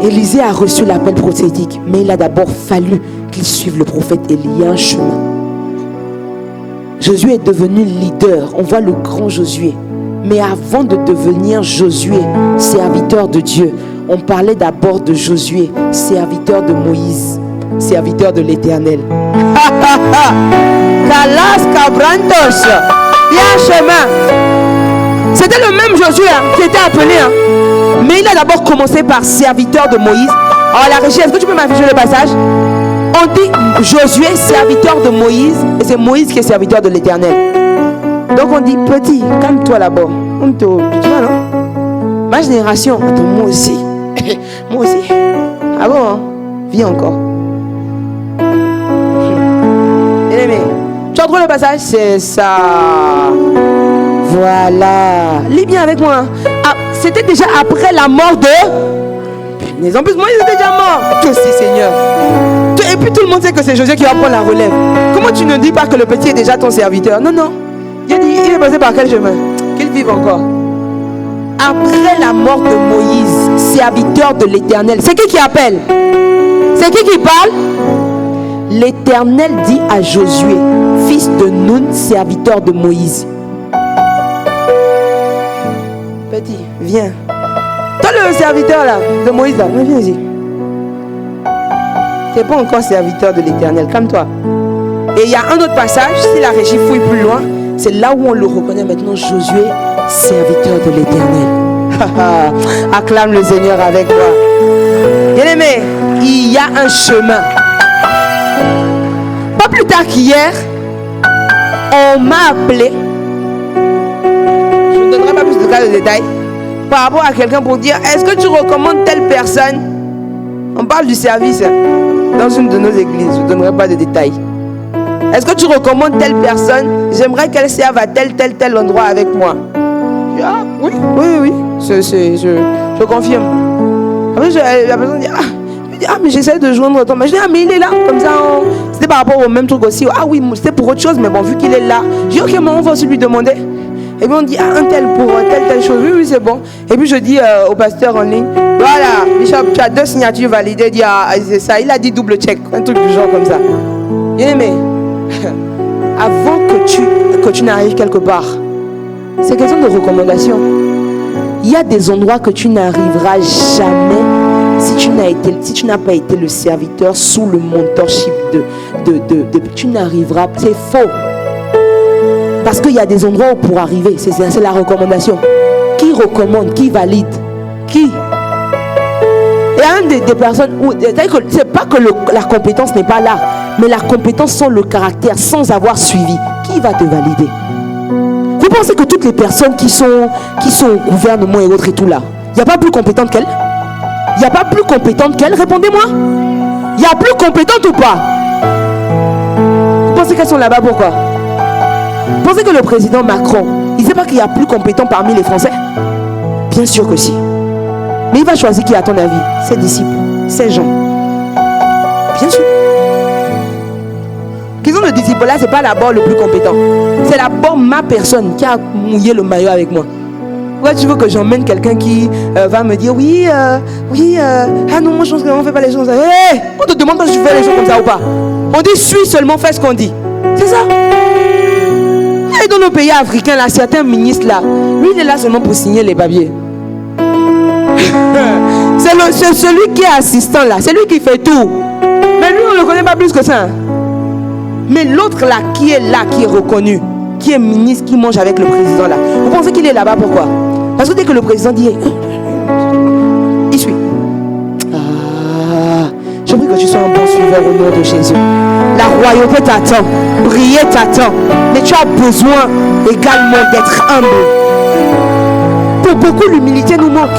Élisée a reçu l'appel prophétique, mais il a d'abord fallu qu'il suive le prophète Élie. Il y a un chemin. Josué est devenu leader. On voit le grand Josué. Mais avant de devenir Josué, serviteur de Dieu, on parlait d'abord de Josué, serviteur de Moïse, serviteur de l'Éternel. Kalas Cabrantos, il y a un chemin. C'était le même Josué qui était appelé. Mais il a d'abord commencé par serviteur de Moïse. Alors la régie, est-ce que tu peux m'afficher le passage? On dit Josué, serviteur de Moïse, et c'est Moïse qui est serviteur de l'Éternel. Donc on dit, petit, calme-toi là-bas. On te tu vois, non? Ma génération, attends, moi aussi. Moi aussi. Ah bon, hein? Viens encore. Bien aimé. Tu entends le passage? C'est ça. Voilà. Lis bien avec moi. Ah, c'était déjà après la mort de... Mais en plus, Moïse était déjà mort. Toi aussi, Seigneur. Et puis tout le monde sait que c'est Josué qui va prendre la relève. Comment tu ne dis pas que le petit est déjà ton serviteur? Non, non. Dieu dit, il est passé par quel chemin? Qu'il vive encore. Après la mort de Moïse, serviteur de l'Éternel, c'est qui appelle? C'est qui parle? L'Éternel dit à Josué, fils de Nun, serviteur de Moïse. Petit, viens. Toi le serviteur là, de Moïse là, viens ici. Tu n'es pas encore serviteur de l'Éternel, calme-toi. Et il y a un autre passage, si la régie fouille plus loin, c'est là où on le reconnaît maintenant, Josué, serviteur de l'Éternel. Acclame le Seigneur avec moi. Bien-aimé, il y a un chemin. Pas plus tard qu'hier, on m'a appelé. Je ne donnerai pas plus de cas de détails. Par rapport à quelqu'un pour dire, est-ce que tu recommandes telle personne? On parle du service dans une de nos églises. Je ne donnerai pas de détails. Est-ce que tu recommandes telle personne? J'aimerais qu'elle serve à tel endroit avec moi. Je dis, ah, oui. Je confirme. Après, la personne dit, mais j'essaie de joindre ton. Mais je dis, mais il est là. Comme ça, c'était par rapport au même truc aussi. Ah oui, c'était pour autre chose, mais bon, vu qu'il est là, je dis, ok, mais on va aussi lui demander. Et puis on dit, un tel pour telle chose. Oui, c'est bon. Et puis je dis au pasteur en ligne, voilà, Bishop, tu as 2 signatures validées. Il dit, c'est ça. Il a dit double check. Un truc du genre comme ça. Bien aimé. Avant que tu n'arrives quelque part, c'est question de recommandation. Il y a des endroits que tu n'arriveras jamais si tu n'as pas été le serviteur sous le mentorship tu n'arriveras. C'est faux. Parce qu'il y a des endroits où pour arriver, c'est la recommandation. Qui recommande? Qui valide? Qui? Il y a des personnes où c'est pas que la compétence n'est pas là, mais la compétence sans le caractère, sans avoir suivi. Qui va te valider? Vous pensez que toutes les personnes qui sont au gouvernement et autres et tout là, il n'y a pas plus compétente qu'elle? Il n'y a pas plus compétente qu'elle? Répondez-moi. Il y a plus compétente ou pas? Vous pensez qu'elles sont là-bas pourquoi? Vous pensez que le président Macron, il ne sait pas qu'il y a plus compétent parmi les Français? Bien sûr que si. Mais Mais il va choisir qui à ton avis? Ses disciples, ses gens. Bien sûr. Qu'ils ont le disciple là, c'est pas d'abord le plus compétent. C'est d'abord ma personne qui a mouillé le maillot avec moi. Pourquoi tu veux que j'emmène quelqu'un qui va me dire ah non, moi je pense qu'on ne fait pas les choses comme ça. Hey, on te demande pas si tu fais les choses comme ça ou pas. On dit suis seulement, fais ce qu'on dit. C'est ça. Et dans nos pays africains, là, certains ministres là, lui il est là seulement pour signer les papiers. C'est celui qui est assistant là, c'est lui qui fait tout. Mais lui on ne le connaît pas plus que ça. Mais l'autre là, qui est reconnu, qui est ministre, qui mange avec le président là, vous pensez qu'il est là-bas pourquoi? Parce que dès que le président dit il suit. Je prie que tu sois un bon suiveur au nom de Jésus. La royauté t'attend, briller t'attend, mais tu as besoin également d'être humble. Pour beaucoup, l'humilité nous manque.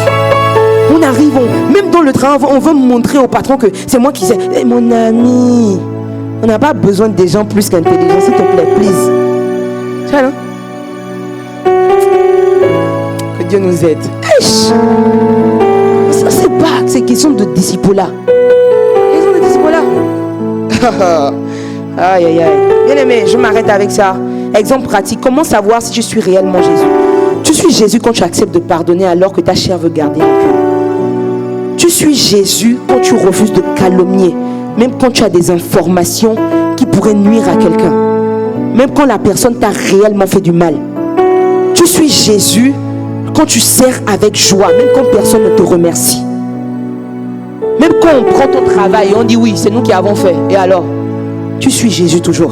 On arrive, même dans le travail, on veut montrer au patron que c'est moi qui sais. Hey, mon ami, on n'a pas besoin des gens plus qu'intelligents, s'il te plaît, please. Tu vois, non? Que Dieu nous aide. Ça, c'est pas, c'est question de disciple-là. Aïe aïe aïe. Bien aimé, je m'arrête avec ça. Exemple pratique, comment savoir si tu suis réellement Jésus? Tu suis Jésus quand tu acceptes de pardonner alors que ta chair veut garder rancune. Tu suis Jésus quand tu refuses de calomnier, même quand tu as des informations qui pourraient nuire à quelqu'un, même quand la personne t'a réellement fait du mal. Tu suis Jésus quand tu sers avec joie, même quand personne ne te remercie. Même quand on prend ton travail et on dit oui, c'est nous qui avons fait. Et alors, tu suis Jésus toujours.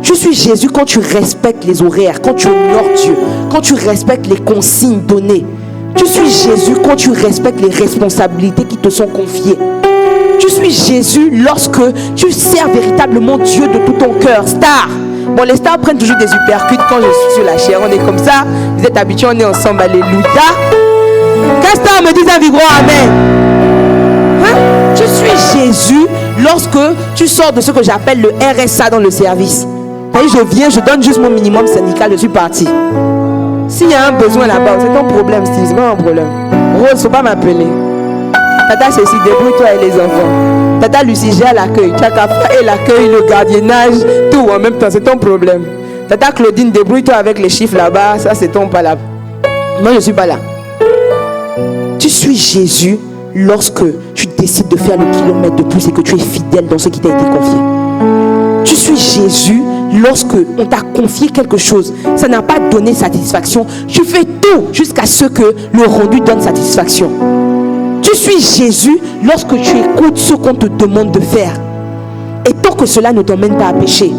Tu suis Jésus quand tu respectes les horaires, quand tu honores Dieu, quand tu respectes les consignes données. Tu suis Jésus quand tu respectes les responsabilités qui te sont confiées. Tu suis Jésus lorsque tu sers véritablement Dieu de tout ton cœur. Star. Bon, les stars prennent toujours des uppercuts quand je suis sur la chair. On est comme ça. Vous êtes habitués, on est ensemble. Alléluia. Qu'un star me dise un vibrant amen. Tu suis Jésus lorsque tu sors de ce que j'appelle le RSA dans le service. Je viens, je donne juste mon minimum syndical, je suis parti. S'il y a un besoin là-bas, c'est ton problème, Steve, c'est pas mon problème. Rose, faut pas m'appeler. Tata Cécile, débrouille-toi et les enfants. Tata Lucie, gère l'accueil. Tchakafa et l'accueil, le gardiennage, tout en même temps, c'est ton problème. Tata Claudine, débrouille-toi avec les chiffres là-bas, ça c'est ton pas là. Moi, je suis pas là. Tu suis Jésus lorsque tu décides de faire le kilomètre de plus et que tu es fidèle dans ce qui t'a été confié. Tu suis Jésus lorsque on t'a confié quelque chose, ça n'a pas donné satisfaction. Tu fais tout jusqu'à ce que le rendu donne satisfaction. Tu suis Jésus lorsque tu écoutes ce qu'on te demande de faire. Et tant que cela ne t'emmène pas à pécher.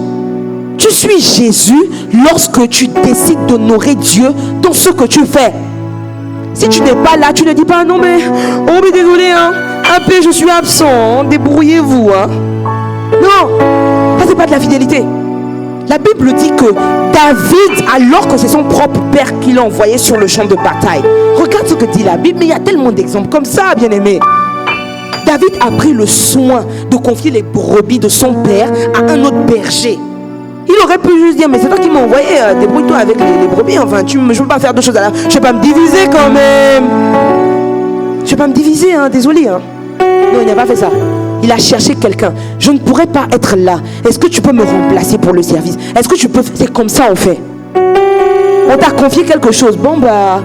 Tu suis Jésus lorsque tu décides d'honorer Dieu dans ce que tu fais. Si tu n'es pas là, tu ne dis pas non mais oh mais désolé hein, un peu je suis absent, débrouillez-vous hein. Non, ça c'est pas de la fidélité. La Bible dit que David, alors que c'est son propre père qui l'a envoyé sur le champ de bataille, regarde ce que dit la Bible, mais il y a tellement d'exemples comme ça, bien aimé. David a pris le soin de confier les brebis de son père à un autre berger. Il aurait pu juste dire, mais c'est toi qui m'as envoyé, débrouille-toi avec les brebis, enfin, je ne peux pas faire deux choses à la fois. Je ne vais pas me diviser quand même. Je ne vais pas me diviser, hein, désolé. Hein. Non, il n'a pas fait ça. Il a cherché quelqu'un. Je ne pourrais pas être là. Est-ce que tu peux me remplacer pour le service? Est-ce que tu peux... C'est comme ça on fait. On t'a confié quelque chose. Bon, bah...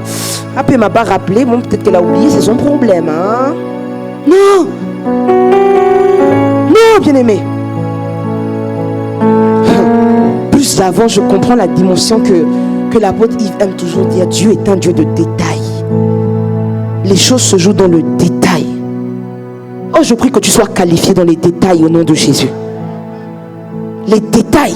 Après, elle m'a pas rappelé. Bon, peut-être qu'elle a oublié. C'est son problème, hein. Non. Non, bien-aimé. Plus avant, je comprends la dimension que l'apôtre Yves aime toujours dire. Dieu est un Dieu de détails. Les choses se jouent dans le détail. Oh, je prie que tu sois qualifié dans les détails au nom de Jésus. Les détails.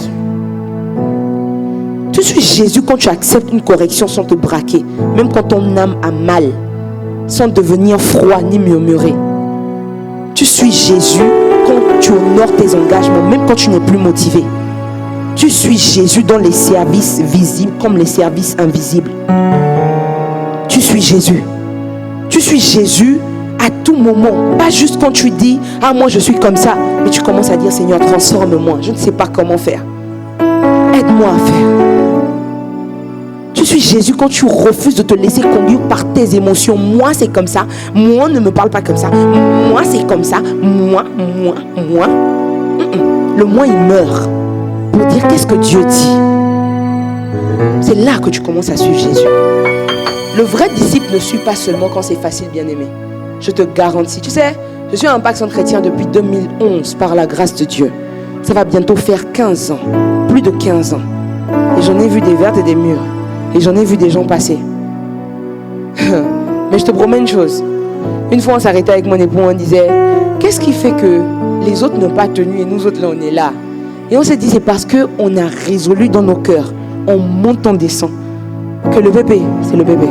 Tu suis Jésus quand tu acceptes une correction sans te braquer, même quand ton âme a mal, sans devenir froid ni murmurer. Tu suis Jésus quand tu honores tes engagements, même quand tu n'es plus motivé. Tu suis Jésus dans les services visibles comme les services invisibles. Tu suis Jésus. Tu suis Jésus à tout moment, pas juste quand tu dis ah moi je suis comme ça, mais tu commences à dire Seigneur transforme-moi, je ne sais pas comment faire, aide-moi à faire. tu suis Jésus, quand tu refuses de te laisser conduire par tes émotions, moi c'est comme ça, moi ne me parle pas comme ça, moi c'est comme ça, moi. Le moi il meurt pour dire qu'est-ce que Dieu dit. C'est là que tu commences à suivre Jésus. Le vrai disciple ne suit pas seulement quand c'est facile, bien-aimé. Je te garantis. Tu sais, je suis un Impact chrétien depuis 2011 par la grâce de Dieu. Ça va bientôt faire 15 ans, plus de 15 ans. Et j'en ai vu des vertes et des mûres. Et j'en ai vu des gens passer. Mais je te promets une chose. Une fois on s'arrêtait avec mon époux, on disait, qu'est-ce qui fait que les autres n'ont pas tenu et nous autres là on est là? Et on s'est dit, c'est parce qu'on a résolu dans nos cœurs, on monte, on descend, que le bébé, c'est le bébé.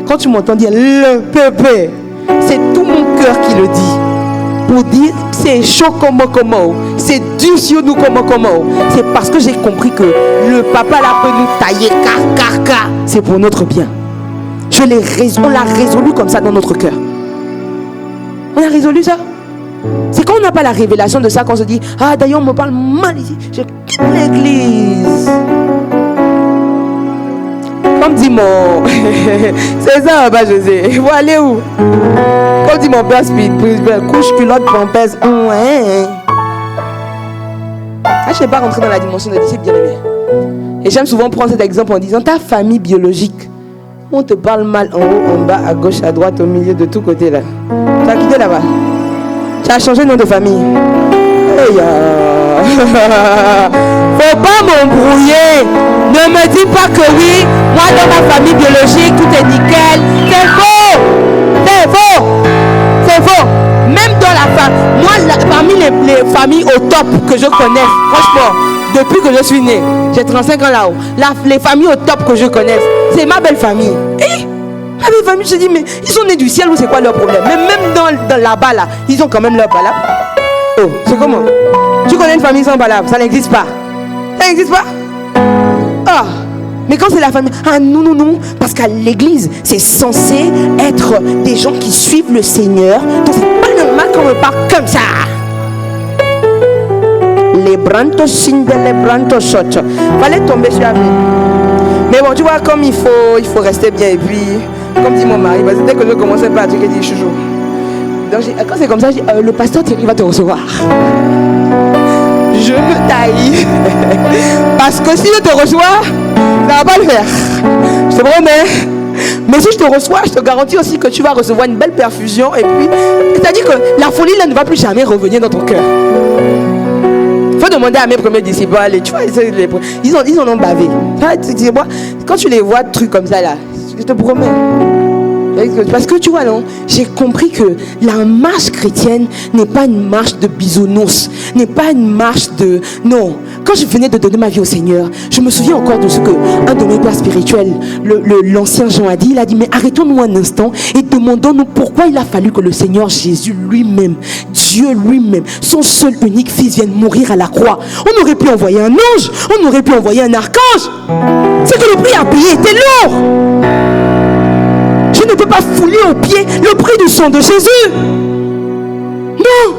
Quand tu m'entends dire le bébé, c'est tout mon cœur qui le dit. Pour dire, c'est chaud comme c'est dur sur nous comme c'est parce que j'ai compris que le papa là peut nous tailler car. C'est pour notre bien. On l'a résolu comme ça dans notre cœur. On a résolu ça. C'est quand on n'a pas la révélation de ça qu'on se dit, ah d'ailleurs on me parle mal ici, je quitte l'église. Comme dit mon... c'est ça, bah José. Vous allez où? Comme dit mon père Speed, couche, culotte, pampers. Ouais. Ah, je ne sais pas rentrer dans la dimension des disciples bien-aimés. Et j'aime souvent prendre cet exemple en disant, ta famille biologique, on te parle mal en haut, en bas, à gauche, à droite, au milieu, de tous côtés là. Tu as quitté là-bas. Tu as changé de nom de famille. Hey, faut pas m'embrouiller. Ne me dis pas que oui, moi dans ma famille biologique, tout est nickel. C'est faux. C'est faux. C'est faux. Même dans la famille, moi parmi les familles au top que je connais, franchement, depuis que je suis né, j'ai 35 ans là-haut, les familles au top que je connais, c'est ma belle famille. Et ma belle famille, je dis, mais ils sont nés du ciel ou c'est quoi leur problème? Mais même dans là-bas là, ils ont quand même leur balade. Oh, c'est comment? Tu connais une famille sans balade? Ça n'existe pas. Ça n'existe pas? Ah, mais quand c'est la famille, ah non, parce qu'à l'église, c'est censé être des gens qui suivent le Seigneur. Donc c'est pas normal qu'on me parle comme ça. Les brantos signes de les brantos sortent. Fallait tomber sur la vie. Mais bon, tu vois, comme il faut rester bien. Et puis, comme dit mon mari, parce que dès que je commençais pas à dire, il dit chouchou. Donc quand c'est comme ça, je dis, le pasteur Thierry va te recevoir. Je me taille. Parce que si je te reçois, ça va pas le faire. Je te promets. Mais si je te reçois, je te garantis aussi que tu vas recevoir une belle perfusion. Et puis, c'est-à-dire que la folie là ne va plus jamais revenir dans ton cœur. Il faut demander à mes premiers disciples. Allez, tu vois, ils en ont bavé. Quand tu les vois, trucs comme ça là, je te promets. Parce que tu vois, non, j'ai compris que la marche chrétienne n'est pas une marche de bisounours, n'est pas une marche de... Non, quand je venais de donner ma vie au Seigneur, je me souviens encore de ce que un de mes pères spirituels, l'ancien Jean a dit. Il a dit, mais arrêtons-nous un instant et demandons-nous pourquoi il a fallu que le Seigneur Jésus lui-même, Dieu lui-même, son seul unique fils vienne mourir à la croix. On aurait pu envoyer un ange, on aurait pu envoyer un archange. C'est que le prix à payer était lourd. Je ne peux pas fouler aux pieds le prix du sang de Jésus. Non.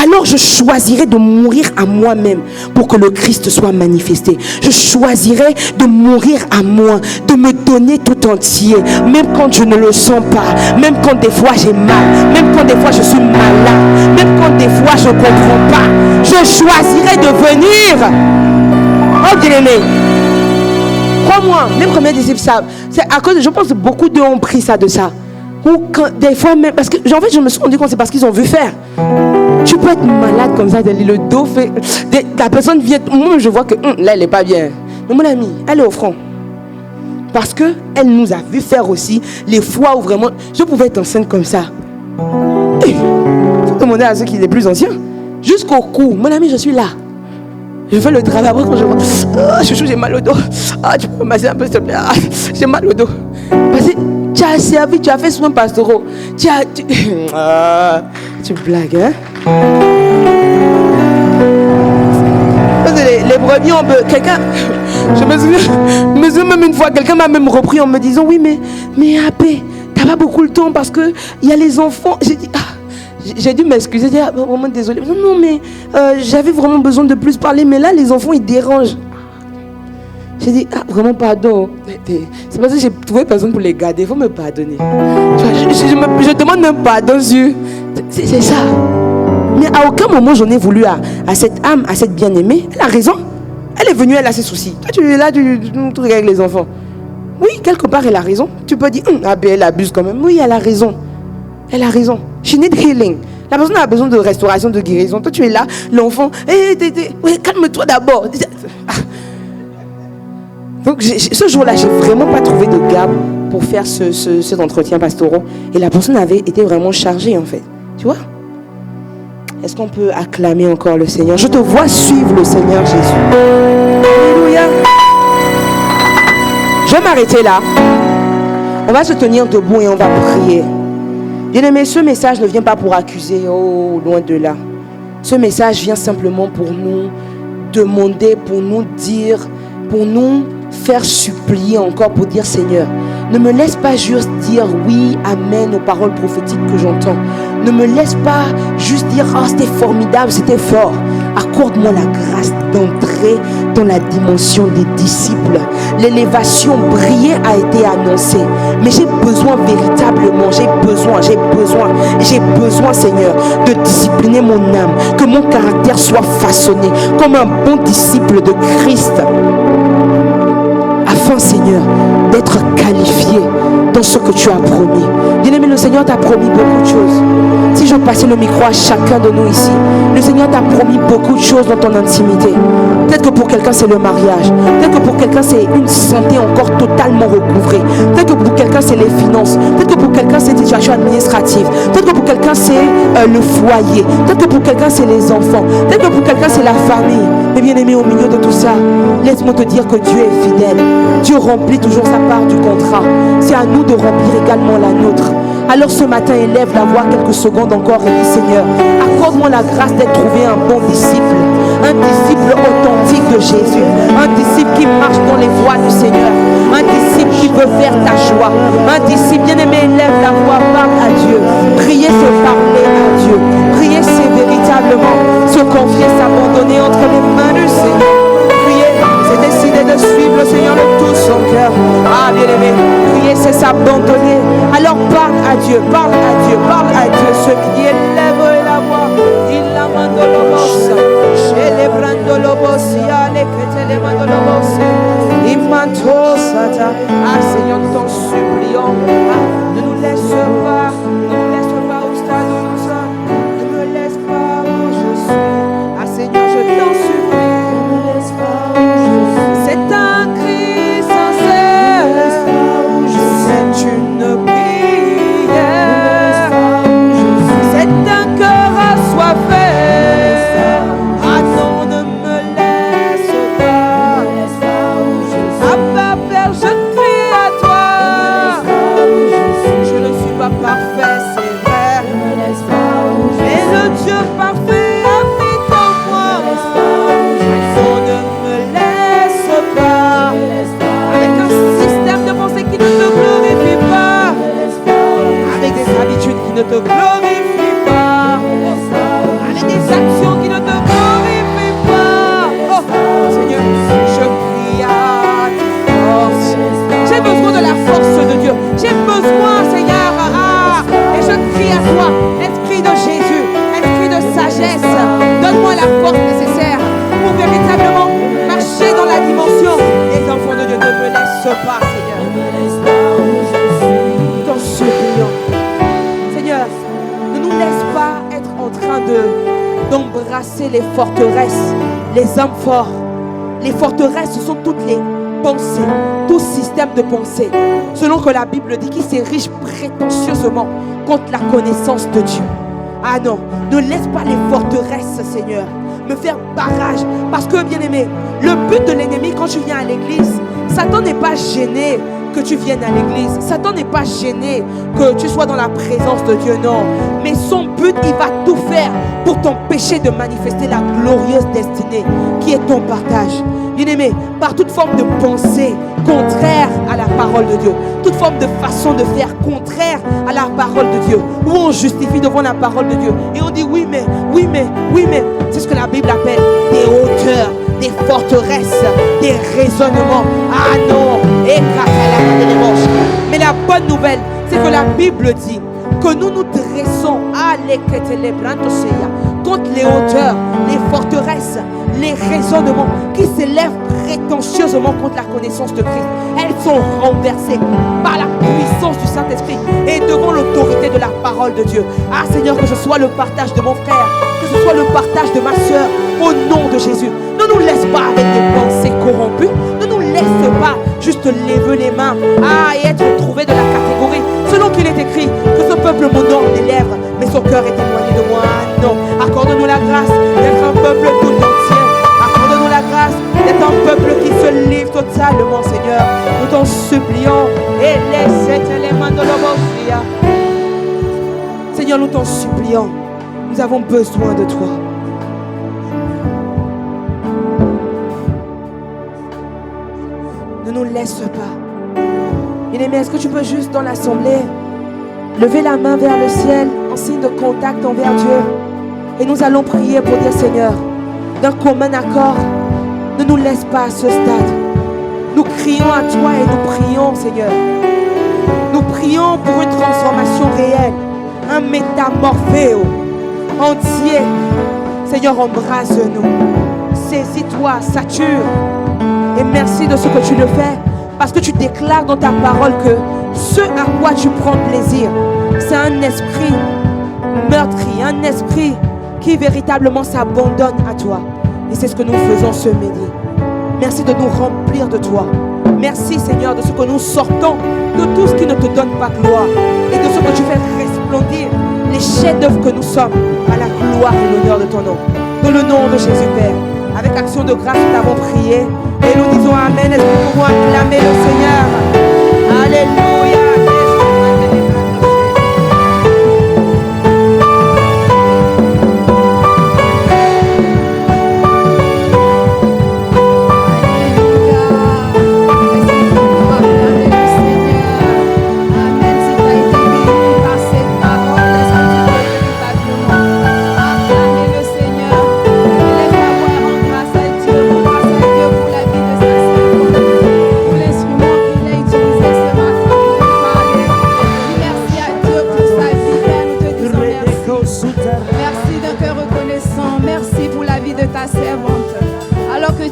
Alors je choisirai de mourir à moi-même pour que le Christ soit manifesté. Je choisirai de mourir à moi, de me donner tout entier, même quand je ne le sens pas, même quand des fois j'ai mal, même quand des fois je suis malade, même quand des fois je ne comprends pas. Je choisirai de venir. Oh bien-aimé, crois-moi, mes premiers disciples savent. C'est à cause, je pense que beaucoup d'eux ont pris ça de ça. Ou quand, des fois même, parce que en fait je me suis rendu compte c'est parce qu'ils ont vu faire. Tu peux être malade comme ça, le dos fait, la personne vient, moi je vois que là elle n'est pas bien. Mais mon ami, elle est au front. Parce que elle nous a vu faire aussi les fois où vraiment je pouvais être enceinte comme ça. Il faut demander à ceux qui sont les plus anciens. Jusqu'au cou, mon ami, je suis là. Je fais le travail après quand je vois. Oh, chouchou, j'ai mal au dos. Ah, tu peux me masser un peu s'il te plaît. Ah, j'ai mal au dos. Parce que tu as servi, tu as fait soins pastoraux. Tu blagues, hein? Les brebis, on peut. Quelqu'un. Je me souviens même une fois, quelqu'un m'a même repris en me disant oui, mais Apé, t'as pas beaucoup le temps parce que il y a les enfants. J'ai dit j'ai dû m'excuser, j'ai dit vraiment désolé. Non, mais j'avais vraiment besoin de plus parler, mais là les enfants ils dérangent. J'ai dit, ah, vraiment pardon. C'est parce que j'ai trouvé personne pour les garder. Il faut me pardonner. Je demande même pardon sur... C'est ça. Mais à aucun moment j'en ai voulu à cette âme, à cette bien-aimée. Elle a raison. Elle est venue, elle a ses soucis. Toi, tu es là, tu regardes avec les enfants. Oui, quelque part, elle a raison. Tu peux dire, ah ben, elle abuse quand même. Oui, elle a raison. Elle a raison. She need healing. La personne a besoin de restauration, de guérison. Toi, tu es là, l'enfant. Oui, calme-toi d'abord. Donc, ce jour-là, j'ai vraiment pas trouvé de garde pour faire cet entretien pastoral. Et la personne avait été vraiment chargée, en fait. Tu vois? Est-ce qu'on peut acclamer encore le Seigneur? Je te vois suivre le Seigneur Jésus. Alléluia. Je vais m'arrêter là. On va se tenir debout et on va prier. Bien-aimé, ce message ne vient pas pour accuser. Oh, loin de là. Ce message vient simplement pour nous demander, pour nous dire, pour nous faire supplier encore, pour dire Seigneur, ne me laisse pas juste dire oui, amen aux paroles prophétiques que j'entends. Ne me laisse pas juste dire oh, c'était formidable, c'était fort. Accorde-moi la grâce d'entrer dans la dimension des disciples. L'élévation brillée a été annoncée. Mais j'ai besoin véritablement, j'ai besoin Seigneur de discipliner mon âme. Que mon caractère soit façonné comme un bon disciple de Christ. Afin Seigneur d'être qualifié dans ce que tu as promis. Bien-aimé, le Seigneur t'a promis beaucoup de choses. Si je passais le micro à chacun de nous ici, le Seigneur t'a promis beaucoup de choses dans ton intimité. Peut-être que pour quelqu'un c'est le mariage. Peut-être que pour quelqu'un c'est une santé encore totalement recouvrée. Peut-être que pour quelqu'un c'est les finances. Peut-être que pour quelqu'un c'est une situation administrative. Peut-être que pour quelqu'un c'est le foyer. Peut-être que pour quelqu'un c'est les enfants. Peut-être que pour quelqu'un c'est la famille. Mais bien aimé, au milieu de tout ça, laisse-moi te dire que Dieu est fidèle. Dieu remplit toujours sa part du contrat. C'est à nous de remplir également la nôtre. Alors ce matin, élève la voix quelques secondes encore et dis Seigneur, accorde-moi la grâce d'être trouvé un bon disciple. Un disciple authentique de Jésus. Un disciple qui marche dans les voies du Seigneur. Un disciple qui veut faire ta joie. Un disciple bien-aimé, élève la voix, parle à Dieu. Prier, c'est parler à Dieu. Prier, c'est véritablement se confier, s'abandonner entre les mains du Seigneur. Prier, c'est décider de suivre le Seigneur de tout son cœur. Ah, bien-aimé, prier, c'est s'abandonner. Alors parle à Dieu, parle à Dieu, parle à Dieu. Ce midi, élève la voix. Il la mande le boss. Celebrando lo bossia, le ketele mando lo bosse. Imanto sata. Ah, Seigneur, nous t'en supplions. Ah, ne nous laisse pas au stade où nous sommes. Ne me laisse pas où je suis. Ah, Seigneur, je t'en supplie. Ne me laisse pas où je suis. C'est un cri sincère. Ne me laisse pas où je suis. C'est une prière. C'est un cœur assoiffé. Ah non, ne me laisse pas. Abba Père, je crie à toi. Je ne suis pas parfait, c'est vrai. Mais le Dieu parfait habite en moi. Non, ne me laisse pas. Avec un système de pensée qui ne te glorifie pas. Avec des habitudes qui ne te glorifient pas. Avec des actions qui ne te glorifient pas. Oh, Seigneur, je crie à ta force. J'ai besoin de la force de Dieu. J'ai besoin, Seigneur, et je crie à toi, esprit de Jésus, esprit de sagesse. Donne-moi la force nécessaire pour véritablement marcher dans la dimension. Les enfants de Dieu, ne me laisse pas, Seigneur. Nous t'en supplions. Seigneur, ne nous laisse pas être en train d'embrasser les forteresses, les hommes forts. Les forteresses, ce sont toutes les pensées, tout système de pensée, selon que la Bible dit, qui s'érige prétentieusement contre la connaissance de Dieu. Ah non, ne laisse pas les forteresses, Seigneur, me faire barrage. Parce que, bien-aimé, le but de l'ennemi quand tu viens à l'église, Satan n'est pas gêné que tu viennes à l'église. Satan n'est pas gêné que tu sois dans la présence de Dieu, non. Mais son but, il va tout faire pour t'empêcher de manifester la glorieuse destinée qui est ton partage. Bien-aimé, par toute forme de pensée contraire à la parole de Dieu, toute forme de façon de faire contraire à la parole de Dieu, où on justifie devant la parole de Dieu et on dit oui mais, c'est ce que la Bible appelle des hauteurs, des forteresses, des raisonnements. Ah non, mais la bonne nouvelle, c'est que la Bible dit que nous nous dressons contre les hauteurs, les forteresses, les raisonnements qui s'élèvent prétentieusement contre la connaissance de Christ. Elles sont renversées par la puissance du Saint-Esprit et devant l'autorité de la parole de Dieu. Ah Seigneur, que ce soit le partage de mon frère, que ce soit le partage de ma soeur, au nom de Jésus. Ne nous laisse pas avec des pensées corrompues. Ne nous laisse pas juste lever les mains et être trouvé de la catégorie selon qu'il est écrit que ce peuple m'honore des lèvres, mais son cœur est éloigné de moi. Non, accorde-nous la grâce d'être un peuple tout entier. Accorde-nous la grâce d'être un peuple qui se livre totalement, Seigneur. Nous t'en supplions. Et laisse les mains de l'homme. Seigneur, nous t'en supplions. Nous avons besoin de toi. Ne nous laisse pas. Bien-aimé, est-ce que tu peux juste dans l'assemblée lever la main vers le ciel en signe de contact envers Dieu? Et nous allons prier pour dire, Seigneur, d'un commun accord, ne nous laisse pas à ce stade. Nous crions à toi et nous prions, Seigneur. Nous prions pour une transformation réelle, un métamorphèo entier. Seigneur, embrasse-nous. Saisis-toi, sature. Et merci de ce que tu le fais. Parce que tu déclares dans ta parole que ce à quoi tu prends plaisir, c'est un esprit meurtri, un esprit qui véritablement s'abandonne à toi. Et c'est ce que nous faisons ce midi. Merci de nous remplir de toi. Merci Seigneur de ce que nous sortons de tout ce qui ne te donne pas gloire. Et de ce que tu fais resplendir les chefs-d'œuvre que nous sommes à la gloire et l'honneur de ton nom. Dans le nom de Jésus Père, avec action de grâce, nous t'avons prié. Et nous disons Amen. Est-ce que nous pouvons acclamer le Seigneur? Alléluia.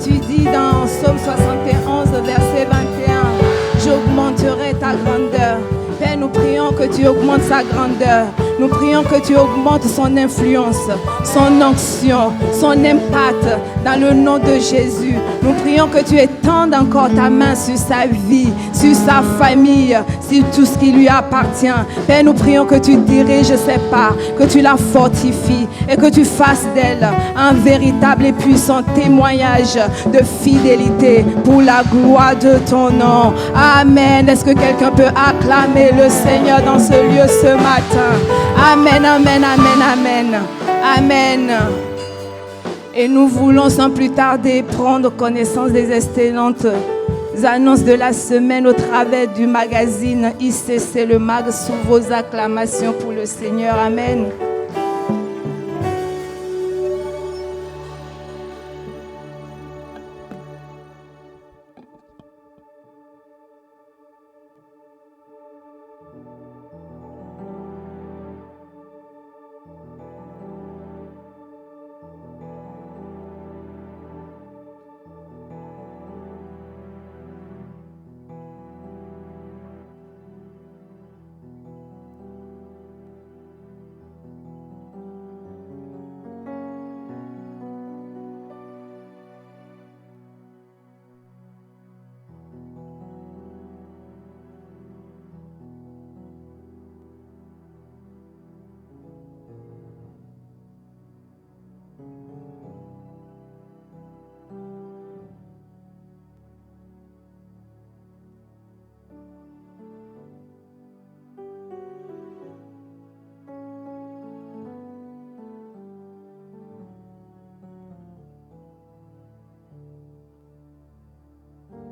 Tu dis dans Psaume 71, verset 21, j'augmenterai ta grandeur. Père, nous prions que tu augmentes sa grandeur. Nous prions que tu augmentes son influence, son onction, son impact dans le nom de Jésus. Nous prions que tu étendes encore ta main sur sa vie, sur sa famille, sur tout ce qui lui appartient. Père, nous prions que tu diriges ses pas, que tu la fortifies et que tu fasses d'elle un véritable et puissant témoignage de fidélité pour la gloire de ton nom. Amen. Est-ce que quelqu'un peut acclamer le Seigneur dans ce lieu ce matin? Amen, amen, amen, amen. Amen. Et nous voulons sans plus tarder prendre connaissance des excellentes annonces de la semaine au travers du magazine ICC Le Mag, sous vos acclamations pour le Seigneur. Amen.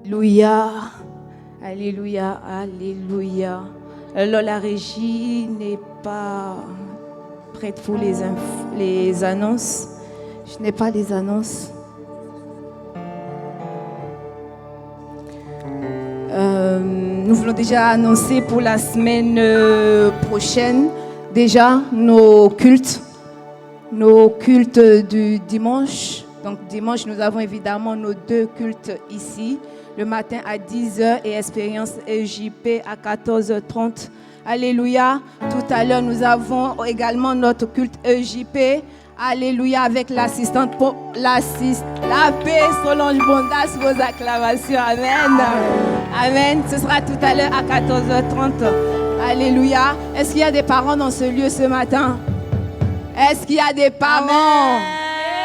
Alléluia. Alléluia. Alléluia. Alors la régie n'est pas prête pour les annonces. Je n'ai pas les annonces. Nous voulons déjà annoncer pour la semaine prochaine déjà nos cultes du dimanche. Donc dimanche, nous avons évidemment nos 2 cultes ici, le matin à 10h et Expérience EJP à 14h30. Alléluia. Tout à l'heure, nous avons également notre culte EJP. Alléluia, avec l'assistante, la paix, Solange Bondas, vos acclamations. Amen. Amen. Ce sera tout à l'heure à 14h30. Alléluia. Est-ce qu'il y a des parents dans ce lieu ce matin? Est-ce qu'il y a des parents? Amen.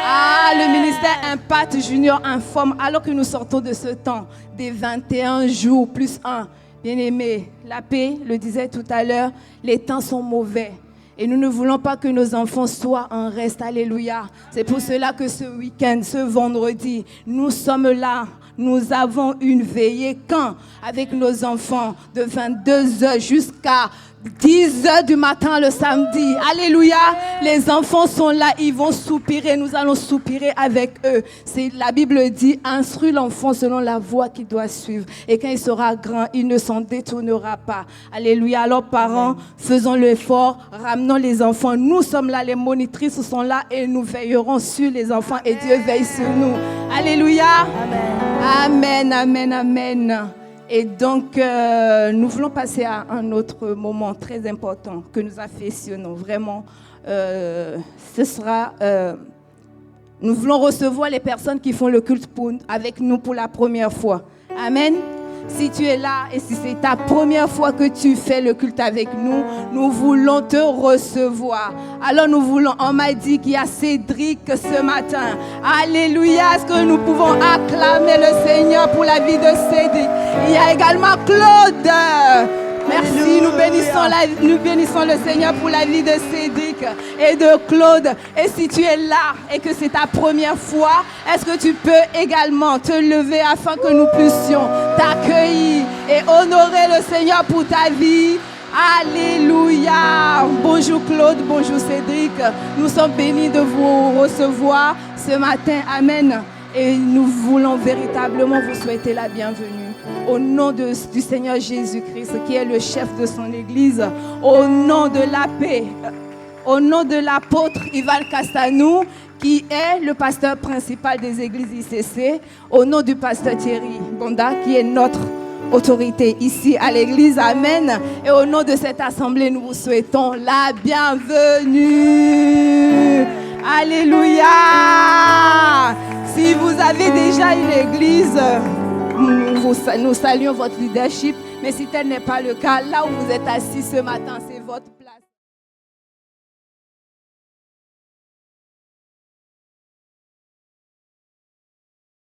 Ah, le ministère Impact Junior informe, alors que nous sortons de ce temps, des 21 jours plus 1. Bien-aimés, la paix, le disait tout à l'heure, les temps sont mauvais. Et nous ne voulons pas que nos enfants soient en reste. Alléluia. C'est pour cela que ce week-end, ce vendredi, nous sommes là. Nous avons une veillée quand avec nos enfants de 22h jusqu'à 10h du matin le samedi. Alléluia. Les enfants sont là, ils vont soupirer. Nous allons soupirer avec eux. La Bible dit, instruis l'enfant selon la voie qu'il doit suivre. Et quand il sera grand, il ne s'en détournera pas. Alléluia. Alors parents, faisons l'effort, ramenons les enfants. Nous sommes là, les monitrices sont là et nous veillerons sur les enfants et Dieu veille sur nous. Alléluia. Amen, amen, amen. Et donc, nous voulons passer à un autre moment très important que nous affectionnons. Vraiment, ce sera... nous voulons recevoir les personnes qui font le culte avec nous pour la première fois. Amen. Si tu es là et si c'est ta première fois que tu fais le culte avec nous, nous voulons te recevoir. Alors on m'a dit qu'il y a Cédric ce matin. Alléluia, est-ce que nous pouvons acclamer le Seigneur pour la vie de Cédric? Il y a également Claude. Merci, nous bénissons le Seigneur pour la vie de Cédric et de Claude. Et si tu es là et que c'est ta première fois, est-ce que tu peux également te lever afin que nous puissions t'accueillir et honorer le Seigneur pour ta vie? Alléluia. Bonjour Claude, bonjour Cédric. Nous sommes bénis de vous recevoir ce matin. Amen. Et nous voulons véritablement vous souhaiter la bienvenue. Au nom du Seigneur Jésus-Christ, qui est le chef de son Église, au nom de la paix, au nom de l'apôtre Ivan Castanou, qui est le pasteur principal des églises ICC, au nom du pasteur Thierry Bonda, qui est notre autorité ici à l'église. Amen. Et au nom de cette assemblée, nous vous souhaitons la bienvenue. Alléluia. Si vous avez déjà une église, nous saluons votre leadership. Mais si tel n'est pas le cas, là où vous êtes assis ce matin, c'est votre place.